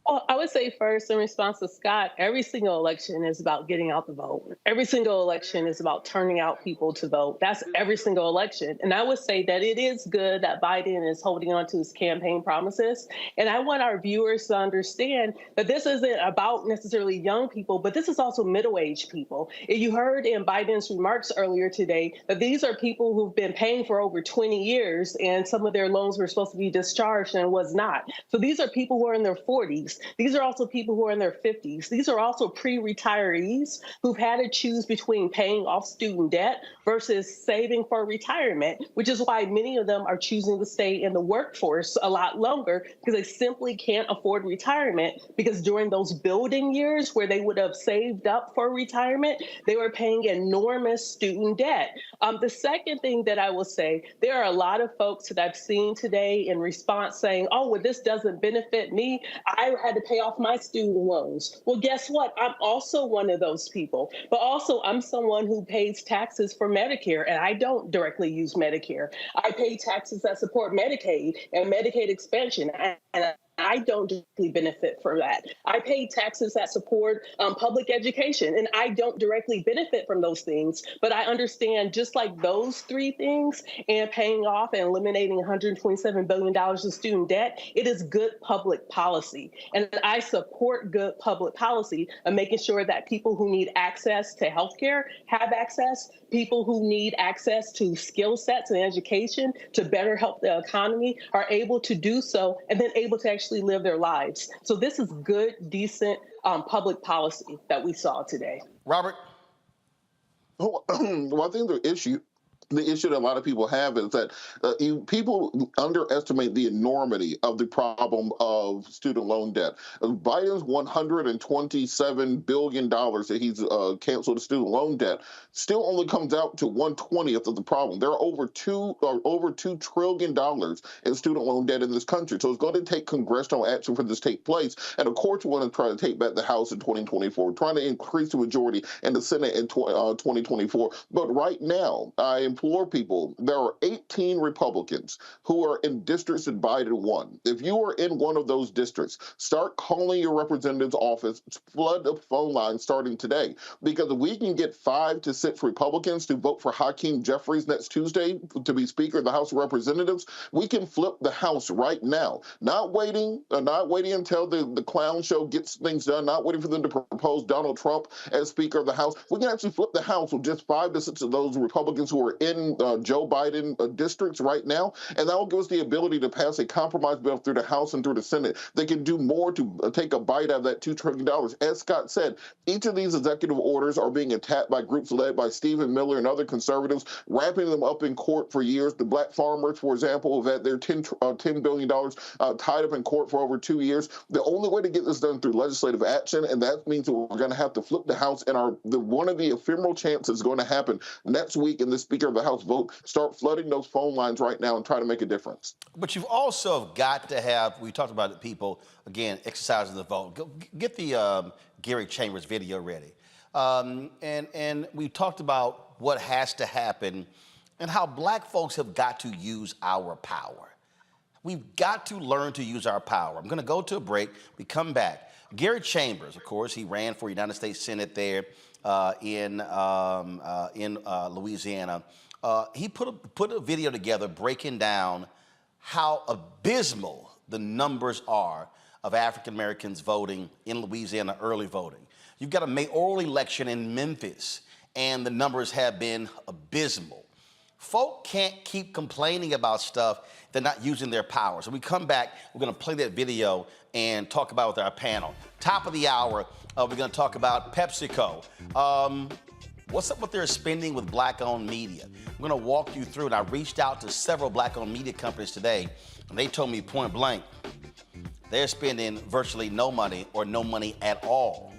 Well, I would say first, in response to Scott, every single election is about getting out the vote. Every single election is about turning out people to vote. That's every single election. And I would say that it is good that Biden is holding on to his campaign promises. And I want our viewers to understand that this isn't about necessarily young people, but this is also middle-aged people. You heard in Biden's remarks earlier today that these are people who've been paying for over 20 years, and some of their loans were supposed to be discharged and was not. So these are people who are in their 40s. These are also people who are in their 50s. These are also pre-retirees who've had to choose between paying off student debt versus saving for retirement, which is why many of them are choosing to stay in the workforce a lot longer, because they simply can't afford retirement, because during those building years where they would have saved up for retirement, they were paying enormous student debt. The second thing that I will say, there are a lot of folks that I've seen today in response saying, oh, well, this doesn't benefit me. I had to pay off my student loans. Well, guess what? I'm also one of those people. But also, I'm someone who pays taxes for Medicare, and I don't directly use Medicare. I pay taxes that support Medicaid and Medicaid expansion, and I don't directly benefit from that. I pay taxes that support public education, and I don't directly benefit from those things. But I understand, just like those three things and paying off and eliminating $127 billion of student debt, it is good public policy. And I support good public policy of making sure that people who need access to healthcare have access, people who need access to skill sets and education to better help the economy are able to do so, and then able to actually live their lives. So this is good, decent public policy that we saw today. Robert? Well, I think the issue that a lot of people have is that people underestimate the enormity of the problem of student loan debt. Biden's $127 billion that he's canceled the student loan debt still only comes out to 1/20th of the problem. There are over $2 trillion in student loan debt in this country. So it's going to take congressional action for this to take place. And of course, we want to try to take back the House in 2024, trying to increase the majority in the Senate in 2024. But right now, I implore people, there are 18 Republicans who are in districts that Biden won. If you are in one of those districts, start calling your representative's office, flood the phone line starting today, because if we can get 5 to 6 Republicans to vote for Hakeem Jeffries next Tuesday to be Speaker of the House of Representatives, we can flip the House right now. Not waiting until the clown show gets things done, not waiting for them to propose Donald Trump as Speaker of the House. We can actually flip the House with just 5 to 6 of those Republicans who are in Joe Biden districts right now, and that will give us the ability to pass a compromise bill through the House and through the Senate. They can do more to take a bite out of that $2 trillion. As Scott said, each of these executive orders are being attacked by groups led by Stephen Miller and other conservatives, wrapping them up in court for years. The black farmers, for example, have had their $10 billion tied up in court for over 2 years. The only way to get this done through legislative action, and that means that we're going to have to flip the House, and one of the ephemeral chances is going to happen next week in the Speaker of the House vote. Start flooding those phone lines right now and try to make a difference. But you've also got to have, we talked about it, people, again, exercising the vote. Get the Gary Chambers video ready. And we talked about what has to happen and how black folks have got to use our power. We've got to learn to use our power. I'm going to go to a break. We come back. Gary Chambers, of course, he ran for United States Senate there in Louisiana. He put a video together breaking down how abysmal the numbers are of African Americans voting in Louisiana, early voting. You've got a mayoral election in Memphis, and the numbers have been abysmal. Folk can't keep complaining about stuff they're not using their power. So we come back, we're gonna play that video and talk about it with our panel. Top of the hour, we're gonna talk about PepsiCo. What's up with their spending with black-owned media? I'm gonna walk you through, and I reached out to several black-owned media companies today, and they told me point blank, they're spending virtually no money or no money at all.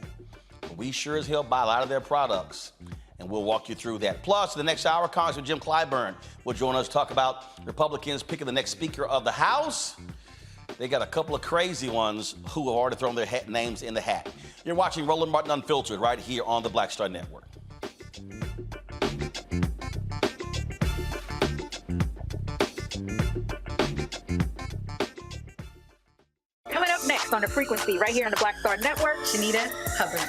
But we sure as hell buy a lot of their products, and we'll walk you through that. Plus, in the next hour, Congressman Jim Clyburn will join us to talk about Republicans picking the next Speaker of the House. They got a couple of crazy ones who have already thrown their names in the hat. You're watching Roland Martin Unfiltered right here on the Black Star Network. Coming up next on The Frequency, right here on the Black Star Network, Shanita Hubbard.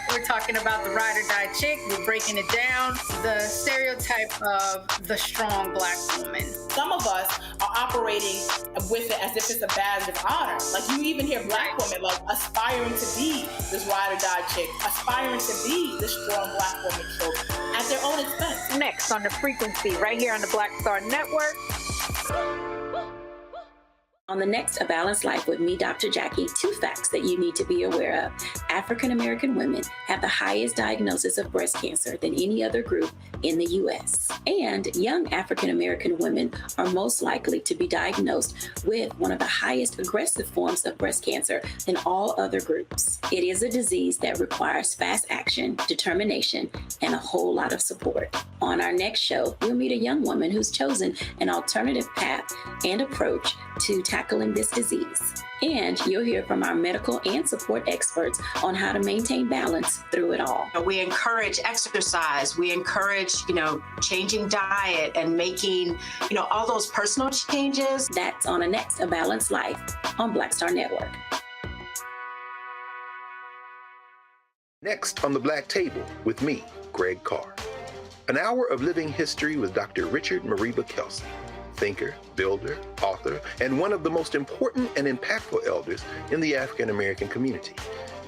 We're talking about the ride or die chick. We're breaking it down. The stereotype of the strong black woman. Some of us are operating with it as if it's a badge of honor. Like, you even hear black women like aspiring to be this ride or die chick, aspiring to be this strong black woman trope at their own expense. Next on The Frequency, right here on the Black Star Network. On the next A Balanced Life with me, Dr. Jackie, 2 facts that you need to be aware of. African American women have the highest diagnosis of breast cancer than any other group in the U.S. And young African American women are most likely to be diagnosed with one of the highest aggressive forms of breast cancer than all other groups. It is a disease that requires fast action, determination, and a whole lot of support. On our next show, we'll meet a young woman who's chosen an alternative path and approach to tackling this disease. And you'll hear from our medical and support experts on how to maintain balance through it all. We encourage exercise. We encourage, changing diet and making, all those personal changes. That's on the next A Balanced Life on Black Star Network. Next on the Black Table with me, Greg Carr. An hour of living history with Dr. Richard Mariba Kelsey, thinker, builder, author, and one of the most important and impactful elders in the African American community.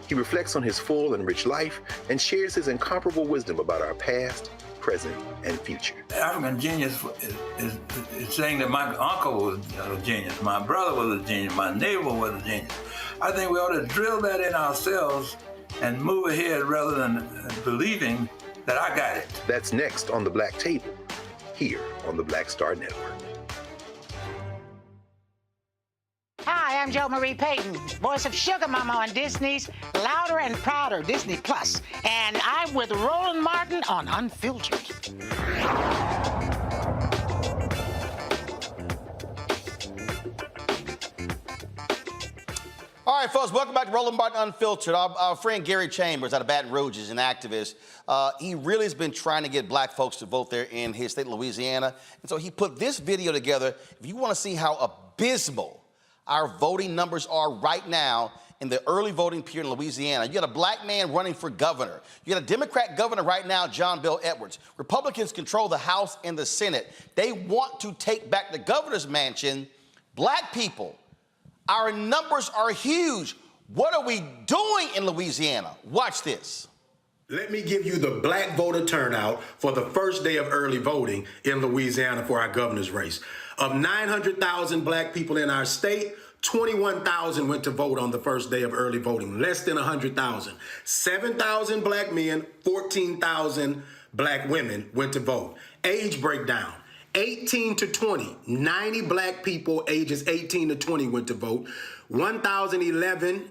He reflects on his full and rich life and shares his incomparable wisdom about our past, present, and future. African genius is saying that my uncle was a genius, my brother was a genius, my neighbor was a genius. I think we ought to drill that in ourselves and move ahead rather than believing that I got it. That's next on the Black Table, here on the Black Star Network. Hi, I'm Jo Marie Payton, voice of Sugar Mama on Disney's Louder and Prouder Disney Plus, and I'm with Roland Martin on Unfiltered. All right, folks, welcome back to Roland Martin Unfiltered. Our friend Gary Chambers out of Baton Rouge is an activist. He really has been trying to get black folks to vote there in his state of Louisiana. And so he put this video together. If you want to see how abysmal our voting numbers are right now in the early voting period in Louisiana, you got a black man running for governor. You got a Democrat governor right now, John Bel Edwards. Republicans control the House and the Senate. They want to take back the governor's mansion. Black people, our numbers are huge. What are we doing in Louisiana? Watch this. Let me give you the black voter turnout for the first day of early voting in Louisiana for our governor's race. Of 900,000 black people in our state, 21,000 went to vote on the first day of early voting, less than 100,000. 7,000 black men, 14,000 black women went to vote. Age breakdown. 18 to 20, 90 black people ages 18 to 20 went to vote. 1,011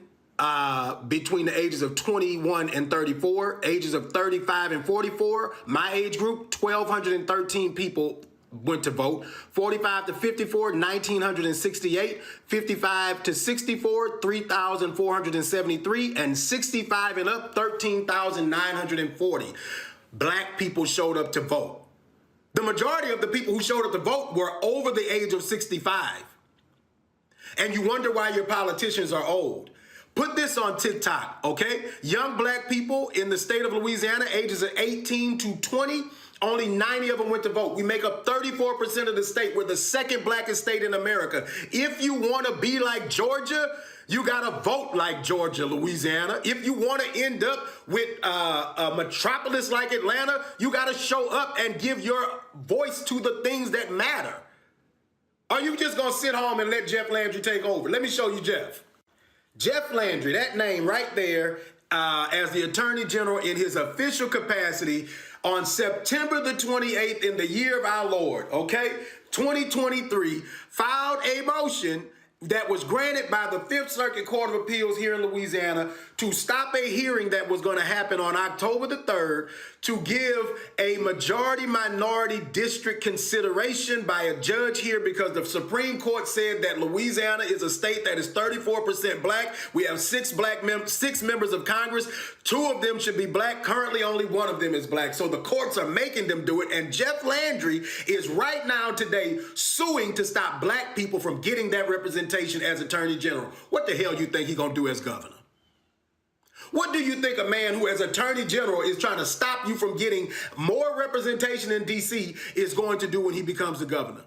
between the ages of 21 and 34, ages of 35 and 44, my age group, 1,213 people went to vote. 45 to 54, 1,968, 55 to 64, 3,473, and 65 and up, 13,940. Black people showed up to vote. The majority of the people who showed up to vote were over the age of 65. And you wonder why your politicians are old. Put this on TikTok, okay? Young black people in the state of Louisiana, ages of 18 to 20, only 90 of them went to vote. We make up 34% of the state. We're the second blackest state in America. If you want to be like Georgia, you got to vote like Georgia, Louisiana. If you want to end up with a metropolis like Atlanta, you got to show up and give your voice to the things that matter. Are you just going to sit home and let Jeff Landry take over? Let me show you Jeff. Jeff Landry, that name right there, as the Attorney General in his official capacity on September the 28th in the year of our Lord, okay, 2023, filed a motion that was granted by the Fifth Circuit Court of Appeals here in Louisiana to stop a hearing that was going to happen on October the 3rd to give a majority-minority district consideration by a judge here because the Supreme Court said that Louisiana is a state that is 34% black. We have six members of Congress. 2 of them should be black. Currently, only 1 of them is black. So the courts are making them do it. And Jeff Landry is right now today suing to stop black people from getting that representation as Attorney General. What the hell you think he's going to do as governor? What do you think a man who as Attorney General is trying to stop you from getting more representation in D.C. is going to do when he becomes the governor?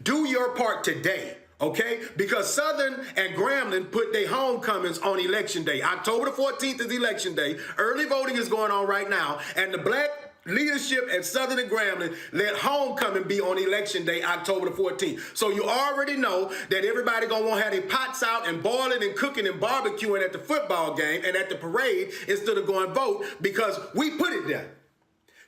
Do your part today, okay? Because Southern and Grambling put their homecomings on Election Day. October the 14th is Election Day. Early voting is going on right now. And the black leadership at Southern and Grambling let homecoming be on Election Day, October the 14th. So you already know that everybody gonna want to have their pots out and boiling and cooking and barbecuing at the football game and at the parade instead of going vote because we put it there.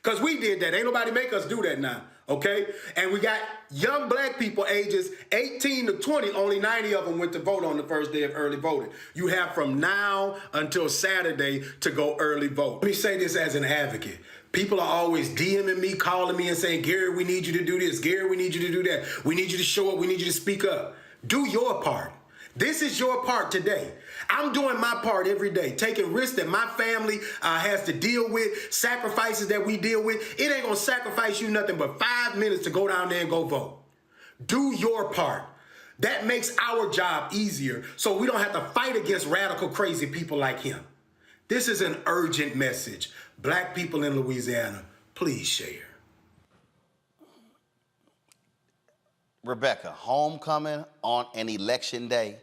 Because we did that. Ain't nobody make us do that now, okay? And we got young black people ages 18 to 20, only 90 of them went to vote on the first day of early voting. You have from now until Saturday to go early vote. Let me say this as an advocate. People are always DMing me, calling me and saying, Gary, we need you to do this. Gary, we need you to do that. We need you to show up. We need you to speak up. Do your part. This is your part today. I'm doing my part every day, taking risks that my family has to deal with, sacrifices that we deal with. It ain't going to sacrifice you nothing but 5 minutes to go down there and go vote. Do your part. That makes our job easier so we don't have to fight against radical, crazy people like him. This is an urgent message. Black people in Louisiana, please share. Rebecca, homecoming on an election day.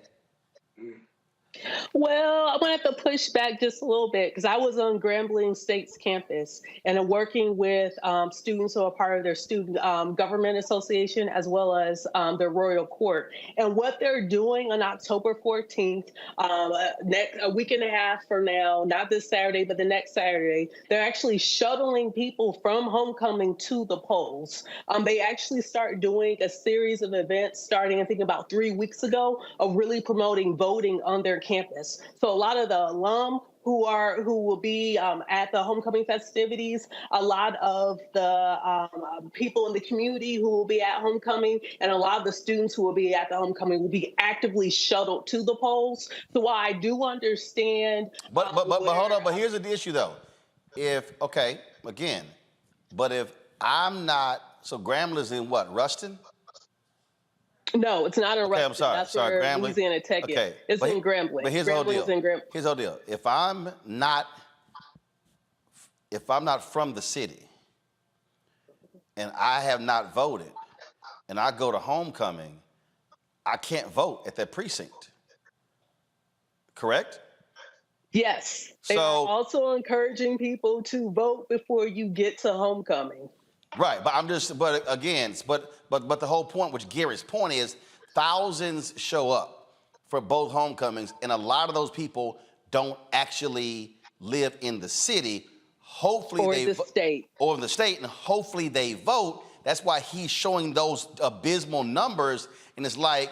Well, I'm going to have to push back just a little bit because I was on Grambling State's campus and I'm working with students who are part of their student government association as well as their royal court. And what they're doing on October 14th, a week and a half from now, not this Saturday, but the next Saturday, they're actually shuttling people from homecoming to the polls. They actually start doing a series of events starting, I think, about 3 weeks ago of really promoting voting on their campus. So a lot of the alum who will be at the homecoming festivities, a lot of the people in the community who will be at homecoming, and a lot of the students who will be at the homecoming will be actively shuttled to the polls. So while I do understand, but hold on. But here's the issue though. If I'm not, so Grambling's in what, Ruston? No, it's not in Ruston. I'm sorry. That's where Grambling. Louisiana Tech is. It's in Grambling. But here's the whole deal. Here's the whole deal. If I'm not from the city and I have not voted and I go to homecoming, I can't vote at that precinct. Correct? Yes. They are also encouraging people to vote before you get to homecoming. Right, but the whole point, which Gary's point is, thousands show up for both homecomings, and a lot of those people don't actually live in the city. Hopefully or the state, and hopefully they vote. That's why he's showing those abysmal numbers, and it's like,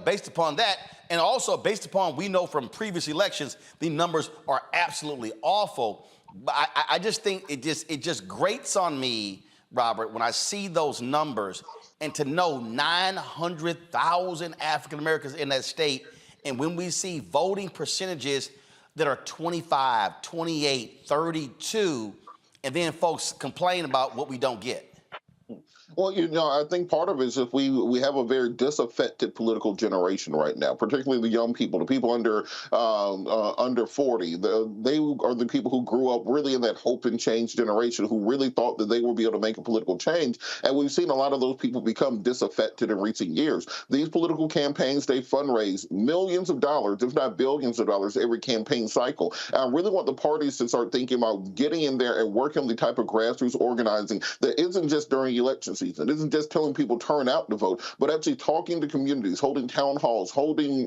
based upon that, and also based upon we know from previous elections, the numbers are absolutely awful. But I just think it just grates on me, Robert, when I see those numbers and to know 900,000 African Americans in that state, and when we see voting percentages that are 25, 28, 32, and then folks complain about what we don't get. Well, I think part of it is if we have a very disaffected political generation right now, particularly the young people, the people under 40. They are the people who grew up really in that hope and change generation, who really thought that they would be able to make a political change. And we've seen a lot of those people become disaffected in recent years. These political campaigns, they fundraise millions of dollars, if not billions of dollars, every campaign cycle. And I really want the parties to start thinking about getting in there and working on the type of grassroots organizing that isn't just during election season. It isn't just telling people turn out to vote, but actually talking to communities, holding town halls, holding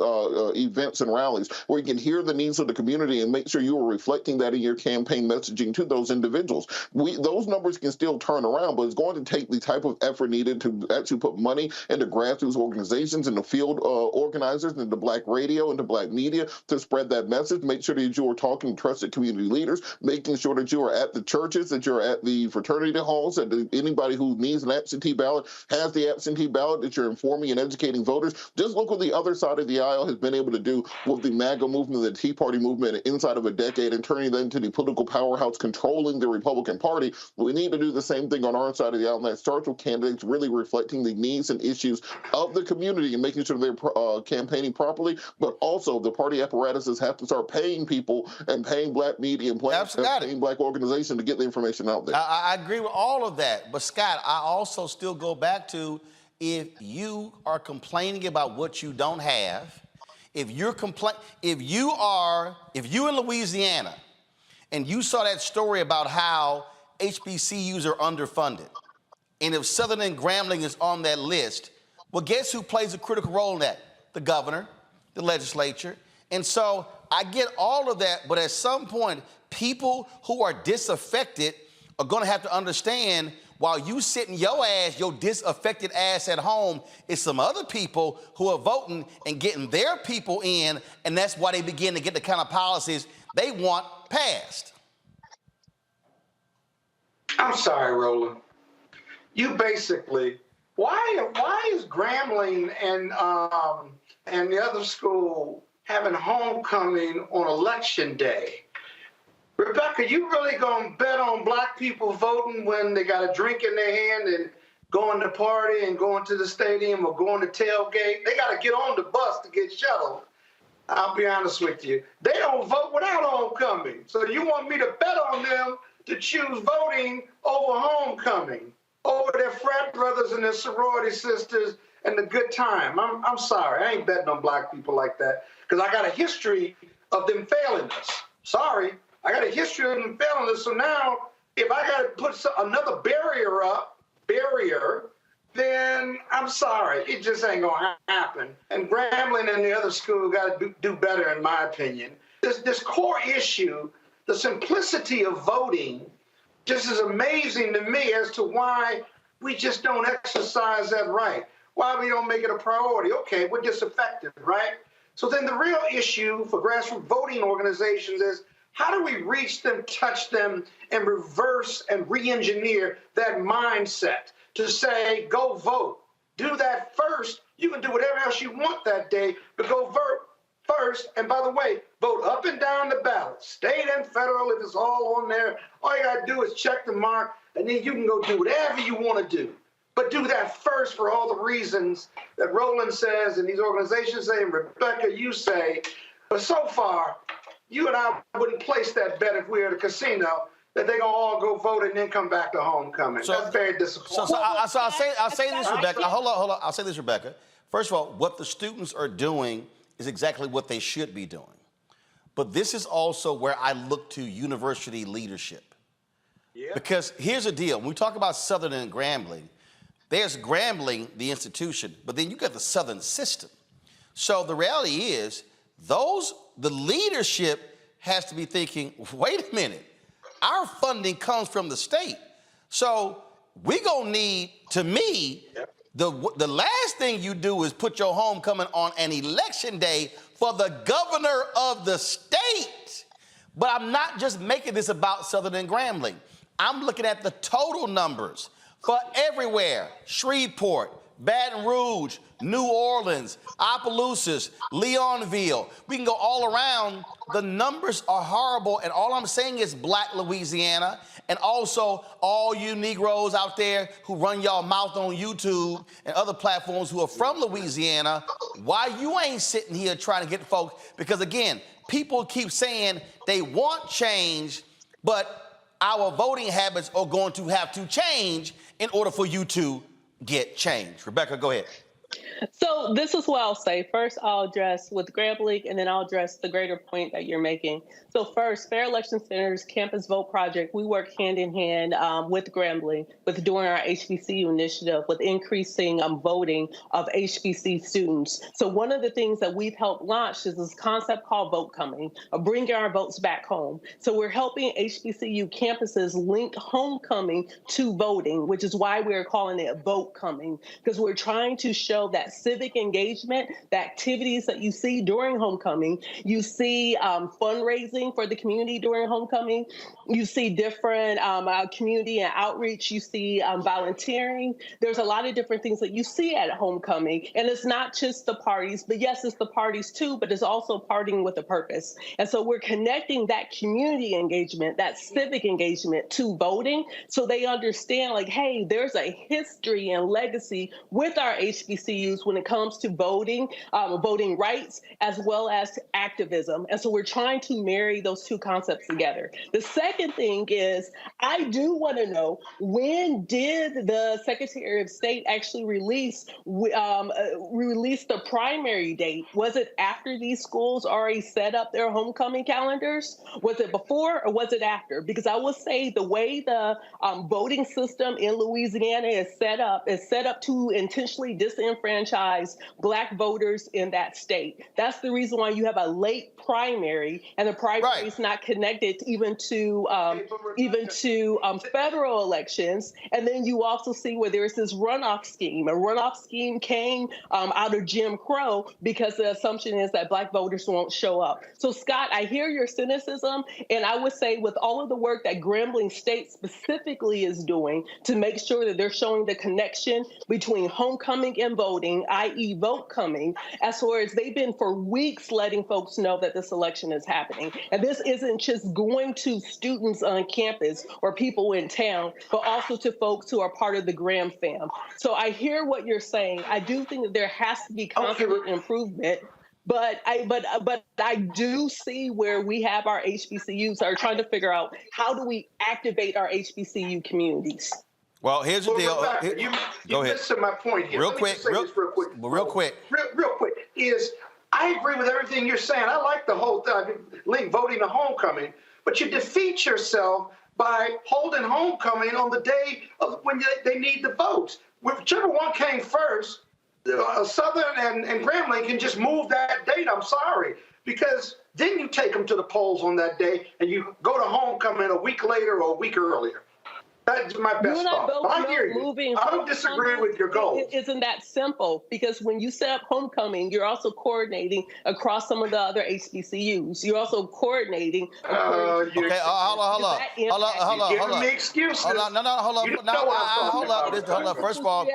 events and rallies where you can hear the needs of the community and make sure you are reflecting that in your campaign messaging to those individuals. Those numbers can still turn around, but it's going to take the type of effort needed to actually put money into grassroots organizations and the field organizers and the Black radio and the Black media to spread that message. Make sure that you are talking to trusted community leaders, making sure that you are at the churches, that you're at the fraternity halls, and anybody who needs an absentee ballot has the absentee ballot, that you're informing and educating voters. Just look what the other side of the aisle has been able to do with the MAGA movement, the Tea Party movement inside of a decade, and turning them into the political powerhouse controlling the Republican Party. We need to do the same thing on our side of the aisle, and that starts with candidates really reflecting the needs and issues of the community and making sure they're campaigning properly, but also the party apparatuses have to start paying people and paying Black media and paying Black organizations to get the information out there. I agree with all of that, but Scott, I also still go back to, if you are complaining about what you don't have, if you're in Louisiana and you saw that story about how HBCUs are underfunded, and if Southern and Grambling is on that list, well, guess who plays a critical role in that? The governor, the legislature. And so I get all of that, but at some point, people who are disaffected are going to have to understand, while you sitting your disaffected ass at home, is some other people who are voting and getting their people in, and that's why they begin to get the kind of policies they want passed. I'm sorry, Roland. You basically, why is Grambling and the other school having homecoming on election day? Rebecca, you really gonna bet on Black people voting when they got a drink in their hand and going to party and going to the stadium or going to tailgate? They got to get on the bus to get shuttled. I'll be honest with you. They don't vote without homecoming. So you want me to bet on them to choose voting over homecoming, over their frat brothers and their sorority sisters and the good time? I'm sorry. I ain't betting on Black people like that, because I got a history of them failing us. Sorry. I got a history of them failing us. So now, if I got to put another barrier, then I'm sorry. It just ain't going to happen. And Grambling and the other school got to do better, in my opinion. This core issue, the simplicity of voting, just is amazing to me as to why we just don't exercise that right, why we don't make it a priority. Okay, we're disaffected, right? So then the real issue for grassroots voting organizations is, how do we reach them, touch them, and reverse and re-engineer that mindset to say, go vote? Do that first. You can do whatever else you want that day, but go vote first. And by the way, vote up and down the ballot, state and federal, if it's all on there. All you got to do is check the mark, and then you can go do whatever you want to do. But do that first for all the reasons that Roland says and these organizations say, and Rebecca, you say. But so far, you and I wouldn't place that bet if we were at a casino, that they're going to all go vote and then come back to homecoming. So, that's very disappointing. So I'll say this, Rebecca. Hold on. I'll say this, Rebecca. First of all, what the students are doing is exactly what they should be doing. But this is also where I look to university leadership. Yeah. Because here's the deal. When we talk about Southern and Grambling, there's Grambling, the institution, but then you got the Southern system. So the reality is, the leadership has to be thinking, wait a minute, our funding comes from the state. So we're gonna need, to me, the last thing you do is put your homecoming on an election day for the governor of the state. But I'm not just making this about Southern and Grambling. I'm looking at the total numbers for everywhere: Shreveport, Baton Rouge, New Orleans, Opelousas, Leonville. We can go all around. The numbers are horrible, and all I'm saying is Black Louisiana, and also all you Negroes out there who run y'all mouth on YouTube and other platforms who are from Louisiana, why you ain't sitting here trying to get folks? Because again, people keep saying they want change, but our voting habits are going to have to change in order for you to get change. Rebecca, go ahead. So this is what I'll say. First, I'll address with Grambling, and then I'll address the greater point that you're making. So first, Fair Election Center's Campus Vote Project, we work hand in hand with Grambling, with doing our HBCU initiative, with increasing voting of HBC students. So one of the things that we've helped launch is this concept called Vote Coming, of bringing our votes back home. So we're helping HBCU campuses link homecoming to voting, which is why we're calling it Vote Coming, because we're trying to show that civic engagement, the activities that you see during homecoming, you see fundraising for the community during homecoming, you see different community and outreach, you see volunteering. There's a lot of different things that you see at homecoming, and it's not just the parties, but yes, it's the parties too, but it's also partying with a purpose. And so we're connecting that community engagement, that civic engagement to voting, so they understand, like, hey, there's a history and legacy with our HBCUs when it comes to voting, voting rights, as well as activism. And so we're trying to marry those two concepts together. The second thing is, I do want to know, when did the Secretary of State actually release the primary date? Was it after these schools already set up their homecoming calendars? Was it before or was it after? Because I will say the way the voting system in Louisiana is set up to intentionally disenfranchise Black voters in that state. That's the reason why you have a late primary, and the primary is not connected even to federal elections. And then you also see where there's this runoff scheme. A runoff scheme came out of Jim Crow because the assumption is that Black voters won't show up. So Scott, I hear your cynicism, and I would say with all of the work that Grambling State specifically is doing to make sure that they're showing the connection between homecoming and voting, i.e. Vote Coming, as far as they've been for weeks letting folks know that this election is happening. And this isn't just going to students on campus or people in town, but also to folks who are part of the Graham fam. So I hear what you're saying. I do think that there has to be constant improvement. But I do see where we have our HBCUs are trying to figure out, how do we activate our HBCU communities? Well, here's the deal. Rebecca, Go ahead. Listen to my point here. Real quick, is I agree with everything you're saying. I like the whole link voting to homecoming, but you defeat yourself by holding homecoming on the day of when they need the votes. Whichever one came first, Southern and Grambling can just move that date. I'm sorry, because then you take them to the polls on that day, and you go to homecoming a week later or a week earlier. That's my best thought. I hear you. I don't disagree with your goal. It isn't that simple, because when you set up homecoming, you're also coordinating across some of the other HBCUs. You're also coordinating. Okay, hold up. Giving me excuses. Hold up. First of all,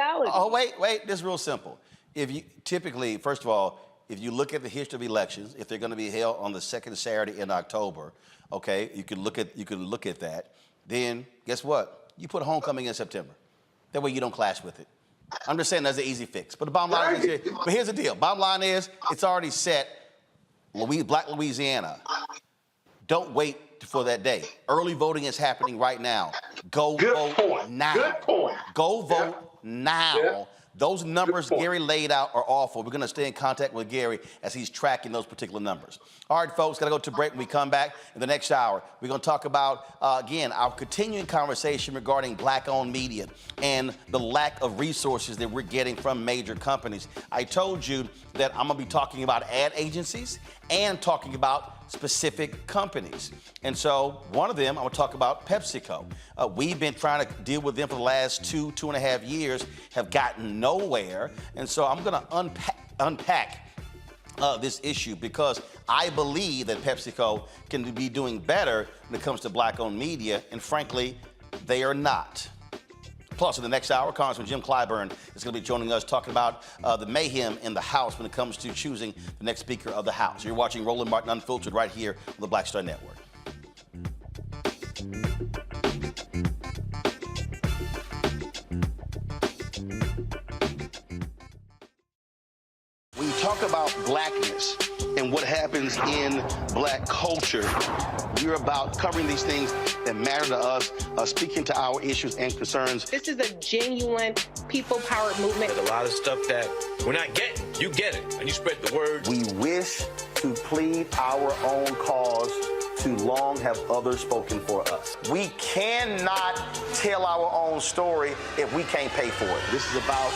wait. This is real simple. If you typically, first of all, if you look at the history of elections, if they're going to be held on the second Saturday in October, okay, you can look at that. Then guess what? You put homecoming in September. That way you don't clash with it. I'm just saying that's an easy fix. But the bottom line is, but here's the deal. Bottom line is, it's already set. Black Louisiana. Don't wait for that day. Early voting is happening right now. Go vote now. Good point. Go vote now. Yeah. Those numbers Gary laid out are awful. We're going to stay in contact with Gary as he's tracking those particular numbers. All right, folks, got to go to break. When we come back in the next hour, we're going to talk about, again, our continuing conversation regarding Black-owned media and the lack of resources that we're getting from major companies. I told you that I'm going to be talking about ad agencies and talking about specific companies. And so one of them, I'm going to talk about Pepsico. We've been trying to deal with them for the last 2.5 years, have gotten nowhere. And so I'm going to unpack this issue, because I believe that Pepsico can be doing better when it comes to Black-owned media, and frankly, they are not. Plus, in the next hour, Congressman Jim Clyburn is going to be joining us talking about the mayhem in the House when it comes to choosing the next Speaker of the House. You're watching Roland Martin Unfiltered right here on the Black Star Network. When you talk about blackness and what happens in black culture, we're about covering these things that matter to us, speaking to our issues and concerns. This is a genuine people-powered movement. There's a lot of stuff that we're not getting. You get it, and you spread the word. We wish to plead our own cause. Too long have others spoken for us. We cannot tell our own story if we can't pay for it. This is about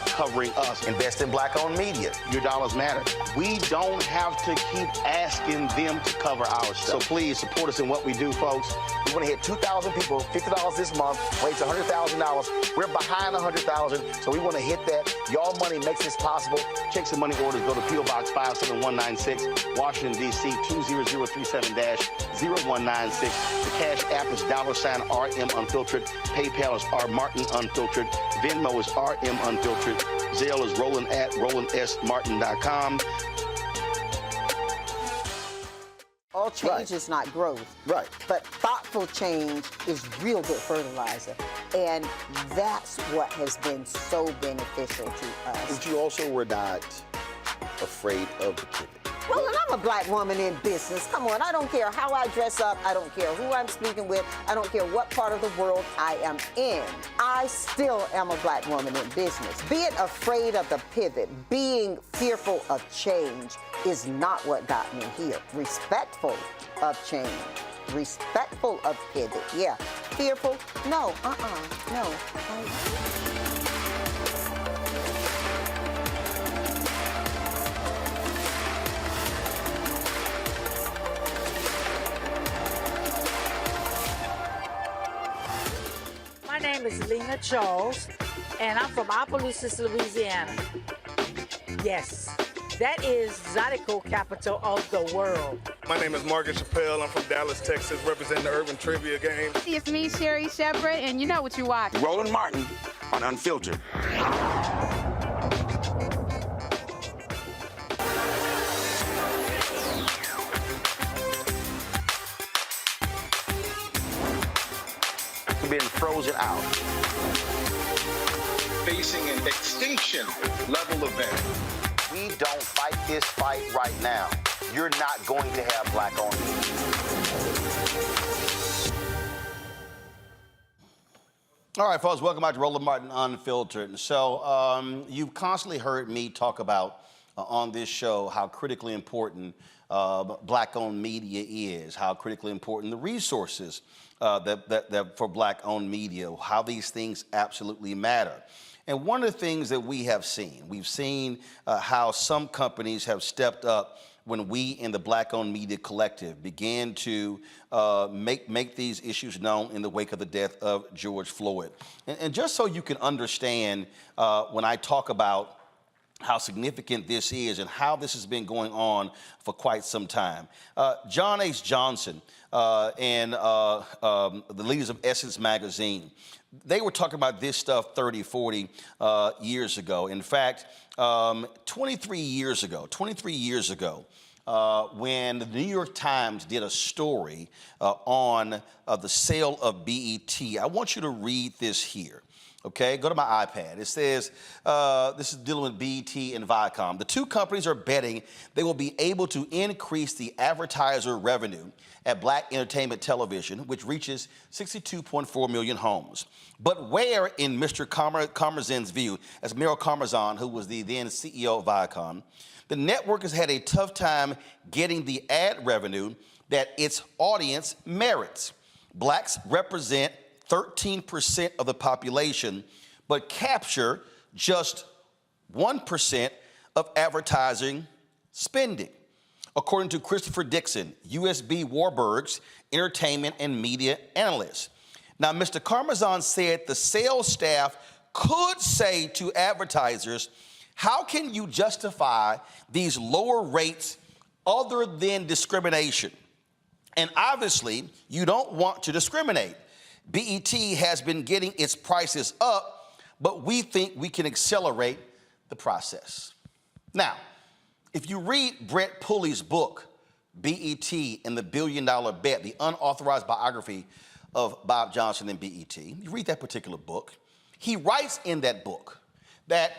covering us. Invest in black-owned media. Your dollars matter. We don't have to keep asking them to cover our stuff. So please support us in what we do, folks. We want to hit 2,000 people, $50 this month, raise $100,000. We're behind $100,000, so we want to hit that. Y'all money makes this possible. Check some money orders. Go to P.O. Box 57196, Washington, D.C. 20037-0196. The Cash App is $RM Unfiltered. PayPal is R Martin Unfiltered. Venmo is RM Unfiltered. Zelle is Roland at RolandSMartin.com. All change is not growth. Right. But thoughtful change is real good fertilizer. And that's what has been so beneficial to us. But you also were not afraid of the pivot. Well, and I'm a black woman in business. Come on, I don't care how I dress up. I don't care who I'm speaking with. I don't care what part of the world I am in. I still am a black woman in business. Being afraid of the pivot, being fearful of change is not what got me here. Respectful of change. Respectful of pivot, yeah. Fearful? No, no. My name is Lena Charles, and I'm from Opelousas, Louisiana. Yes, that is Zydeco capital of the world. My name is Margaret Chappelle. I'm from Dallas, Texas, representing the Urban Trivia Game. It's me, Sherry Shepard, and you know what you watch. Roland Martin on Unfiltered. Been frozen out. Facing an extinction level event. We don't fight this fight right now. You're not going to have black-owned media. All right, folks, welcome back to Roland Martin Unfiltered. So you've constantly heard me talk about on this show how critically important black-owned media is, how critically important the resources that for black-owned media, how these things absolutely matter. And one of the things that we've seen how some companies have stepped up when we in the Black-Owned Media Collective began to make these issues known in the wake of the death of George Floyd. And just so you can understand when I talk about how significant this is and how this has been going on for quite some time. John H. Johnson and the leaders of Essence Magazine, they were talking about this stuff 30, 40 years ago. In fact, 23 years ago, when the New York Times did a story on the sale of BET, I want you to read this here. Okay, go to my iPad. It says, this is dealing with BET and Viacom. The two companies are betting they will be able to increase the advertiser revenue at Black entertainment television, which reaches 62.4 million homes. But where, in Mr. Karmazin's view, as Meryl Karmazin, who was the then CEO of Viacom, the network has had a tough time getting the ad revenue that its audience merits. Blacks represent 13% of the population, but capture just 1% of advertising spending. According to Christopher Dixon, USB Warburg's entertainment and media analyst. Now, Mr. Karmazin said the sales staff could say to advertisers, how can you justify these lower rates other than discrimination? And obviously, you don't want to discriminate. BET has been getting its prices up, but we think we can accelerate the process. Now, if you read Brett Pulley's book, BET and the $1 Billion Bet, the unauthorized biography of Bob Johnson and BET, you read that particular book, he writes in that book that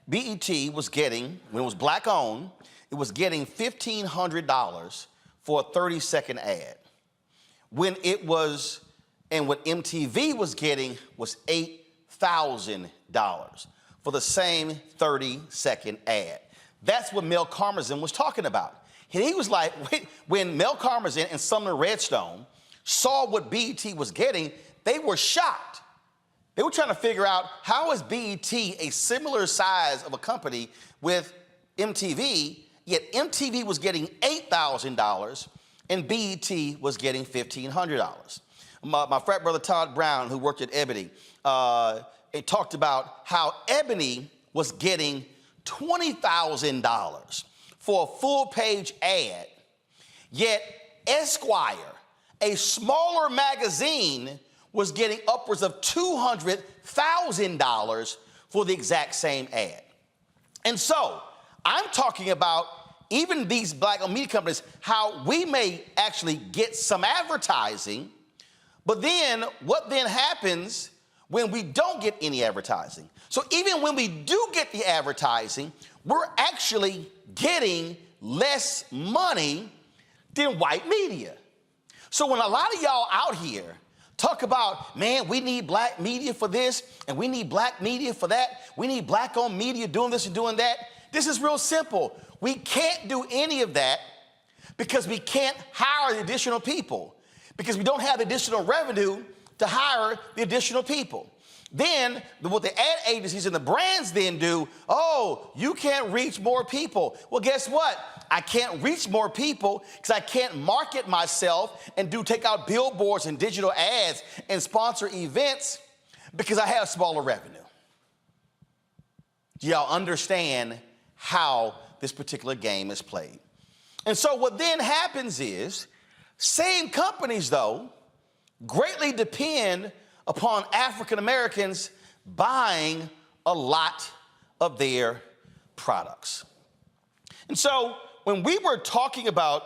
BET was getting, when it was black owned, it was getting $1,500 for a 30-second ad. When it was, and what MTV was getting was $8,000 for the same 30-second ad. That's what Mel Karmazin was talking about. And he was like, when Mel Karmazin and Sumner Redstone saw what BET was getting, they were shocked. They were trying to figure out, how is BET a similar size of a company with MTV, yet MTV was getting $8,000 and BET was getting $1,500. My frat brother Todd Brown, who worked at Ebony, it talked about how Ebony was getting $20,000 for a full-page ad, yet Esquire, a smaller magazine, was getting upwards of $200,000 for the exact same ad. And so I'm talking about even these black media companies, how we may actually get some advertising, but then what then happens when we don't get any advertising? So even when we do get the advertising, we're actually getting less money than white media. So when a lot of y'all out here talk about, man, we need black media for this, and we need black media for that, we need black-owned media doing this and doing that, this is real simple. We can't do any of that because we can't hire the additional people, because we don't have the additional revenue to hire the additional people. Then what the ad agencies and the brands then do, oh, you can't reach more people. Well, guess what? I can't reach more people because I can't market myself and take out billboards and digital ads and sponsor events because I have smaller revenue. Do y'all understand how this particular game is played? And so what then happens is, same companies, though, greatly depend upon African Americans buying a lot of their products. And so when we were talking about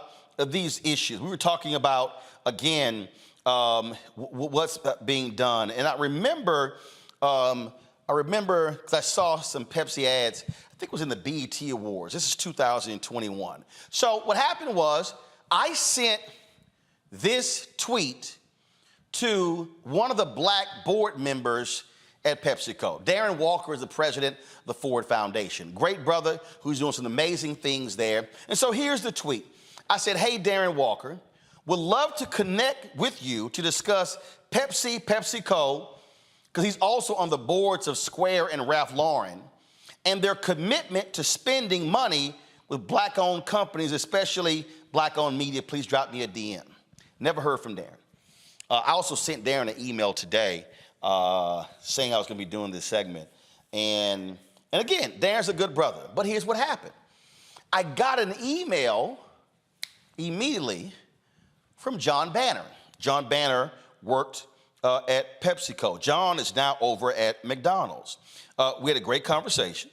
these issues, we were talking about, again, what's being done. And I remember, because I saw some Pepsi ads, I think it was in the BET Awards. This is 2021. So what happened was, I sent this tweet to one of the black board members at PepsiCo. Darren Walker is the president of the Ford Foundation. Great brother who's doing some amazing things there. And so here's the tweet. I said, hey, Darren Walker, would love to connect with you to discuss PepsiCo, because he's also on the boards of Square and Ralph Lauren, and their commitment to spending money with black-owned companies, especially black-owned media. Please drop me a DM. Never heard from Darren. I also sent Darren an email today saying I was going to be doing this segment. And again, Darren's a good brother. But here's what happened. I got an email immediately from John Banner. John Banner worked at PepsiCo. John is now over at McDonald's. We had a great conversation.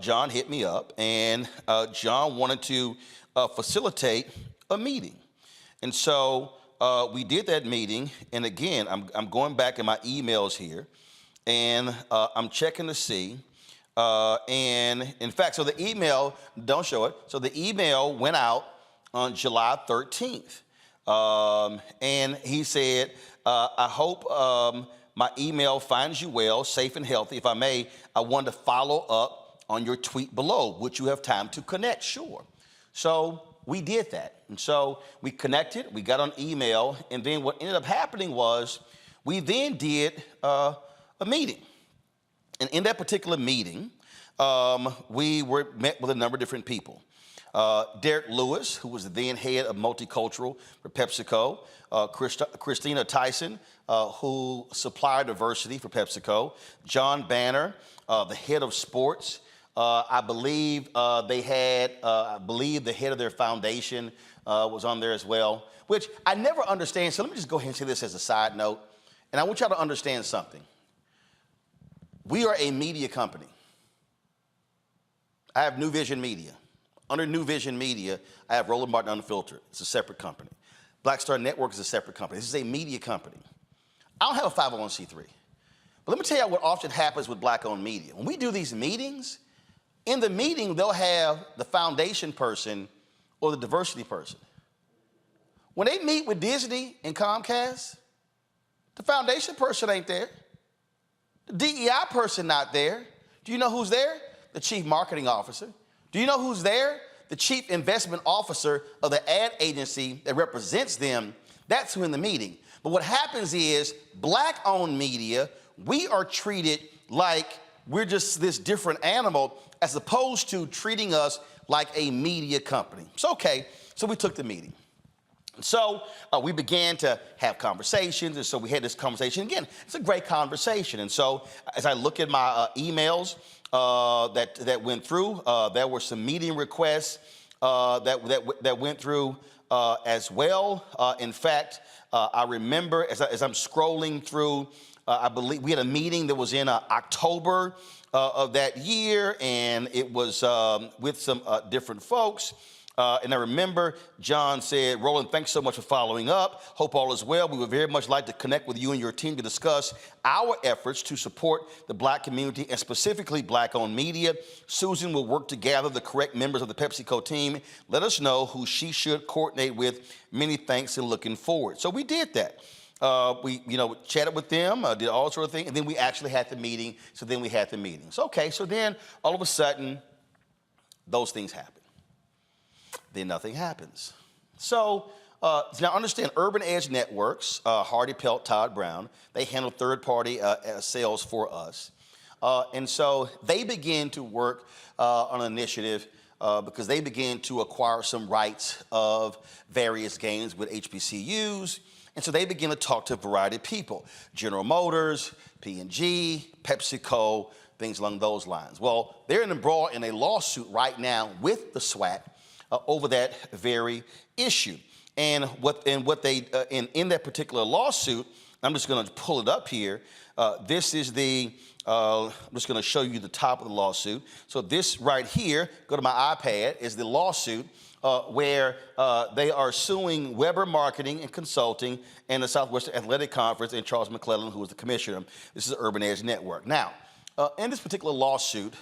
John hit me up, and John wanted to facilitate a meeting. And so we did that meeting, and again, I'm going back in my emails here, and I'm checking to see. And in fact, so the email, don't show it. So the email went out on July 13th. And he said, I hope my email finds you well, safe and healthy. If I may, I want to follow up on your tweet below. Would you have time to connect? Sure. So we did that. And so we connected, we got on email, and then what ended up happening was we then did a meeting. And in that particular meeting, we met with a number of different people. Derek Lewis, who was the then head of multicultural for PepsiCo, Christina Tyson, who supplied diversity for PepsiCo, John Banner, the head of sports. I believe they had, the head of their foundation was on there as well, which I never understand. So let me just go ahead and say this as a side note. And I want y'all to understand something. We are a media company. I have New Vision Media. Under New Vision Media, I have Roland Martin Unfiltered. It's a separate company. Black Star Network is a separate company. This is a media company. I don't have a 501c3. But let me tell you what often happens with black-owned media. When we do these meetings, in the meeting, they'll have the foundation person or the diversity person. When they meet with Disney and Comcast, the foundation person ain't there. The DEI person not there. Do you know who's there? The chief marketing officer. Do you know who's there? The chief investment officer of the ad agency that represents them. That's who in the meeting. But what happens is black-owned media, we are treated like we're just this different animal as opposed to treating us like a media company. So, okay, so we took the meeting. So we began to have conversations, and so we had this conversation. Again, it's a great conversation. And so as I look at my emails that went through, there were some meeting requests that went through as well. In fact, I remember as I'm scrolling through, I believe we had a meeting that was in October of that year, and it was with some different folks. And I remember John said, Roland, thanks so much for following up. Hope all is well. We would very much like to connect with you and your team to discuss our efforts to support the black community and specifically black-owned media. Susan will work to gather the correct members of the Pepsico team. Let us know who she should coordinate with. Many thanks and looking forward. So we did that. We, chatted with them, did all sort of things, and then we actually had the meeting. So then we had the meetings. Okay, so then all of a sudden, those things happen. Then nothing happens. So now understand Urban Edge Networks, Hardy Pelt, Todd Brown, they handle third-party sales for us. And so they began to work on an initiative because they began to acquire some rights of various games with HBCUs. And so they began to talk to a variety of people, General Motors, P&G, PepsiCo, things along those lines. Well, they're embroiled in a lawsuit right now with the SWAC over that very issue. And in that particular lawsuit, I'm just going to pull it up here. This is I'm just going to show you the top of the lawsuit. So this right here, go to my iPad, is the lawsuit where they are suing Weber Marketing and Consulting and the Southwestern Athletic Conference and Charles McClellan, who was the commissioner. This is the Urban Edge Network. Now, in this particular lawsuit,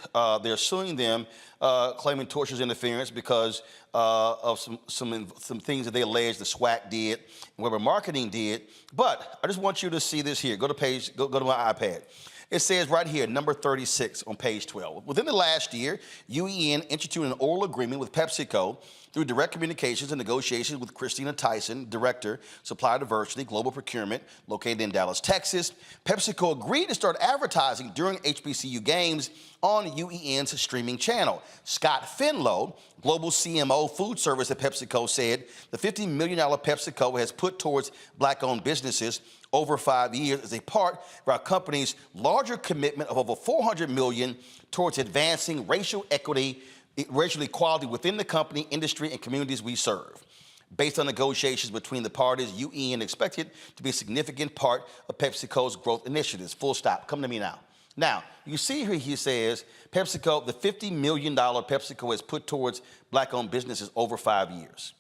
they're suing them, claiming tortious interference because of some things that they allege the SWAC did and Weber Marketing did. But I just want you to see this here. Go to my iPad. It says right here, number 36 on page 12. Within the last year, UEN instituted an oral agreement with PepsiCo through direct communications and negotiations with Christina Tyson, Director, Supply Diversity, Global Procurement, located in Dallas, Texas. PepsiCo agreed to start advertising during HBCU games on UEN's streaming channel. Scott Finlow, Global CMO Food Service at PepsiCo, said the $50 million PepsiCo has put towards black-owned businesses over 5 years as a part of our company's larger commitment of over $400 million towards advancing racial equality within the company, industry, and communities we serve. Based on negotiations between the parties, UEN expected to be a significant part of PepsiCo's growth initiatives. Full stop. Come to me now. Now, you see here he says PepsiCo, the $50 million PepsiCo has put towards black-owned businesses over 5 years.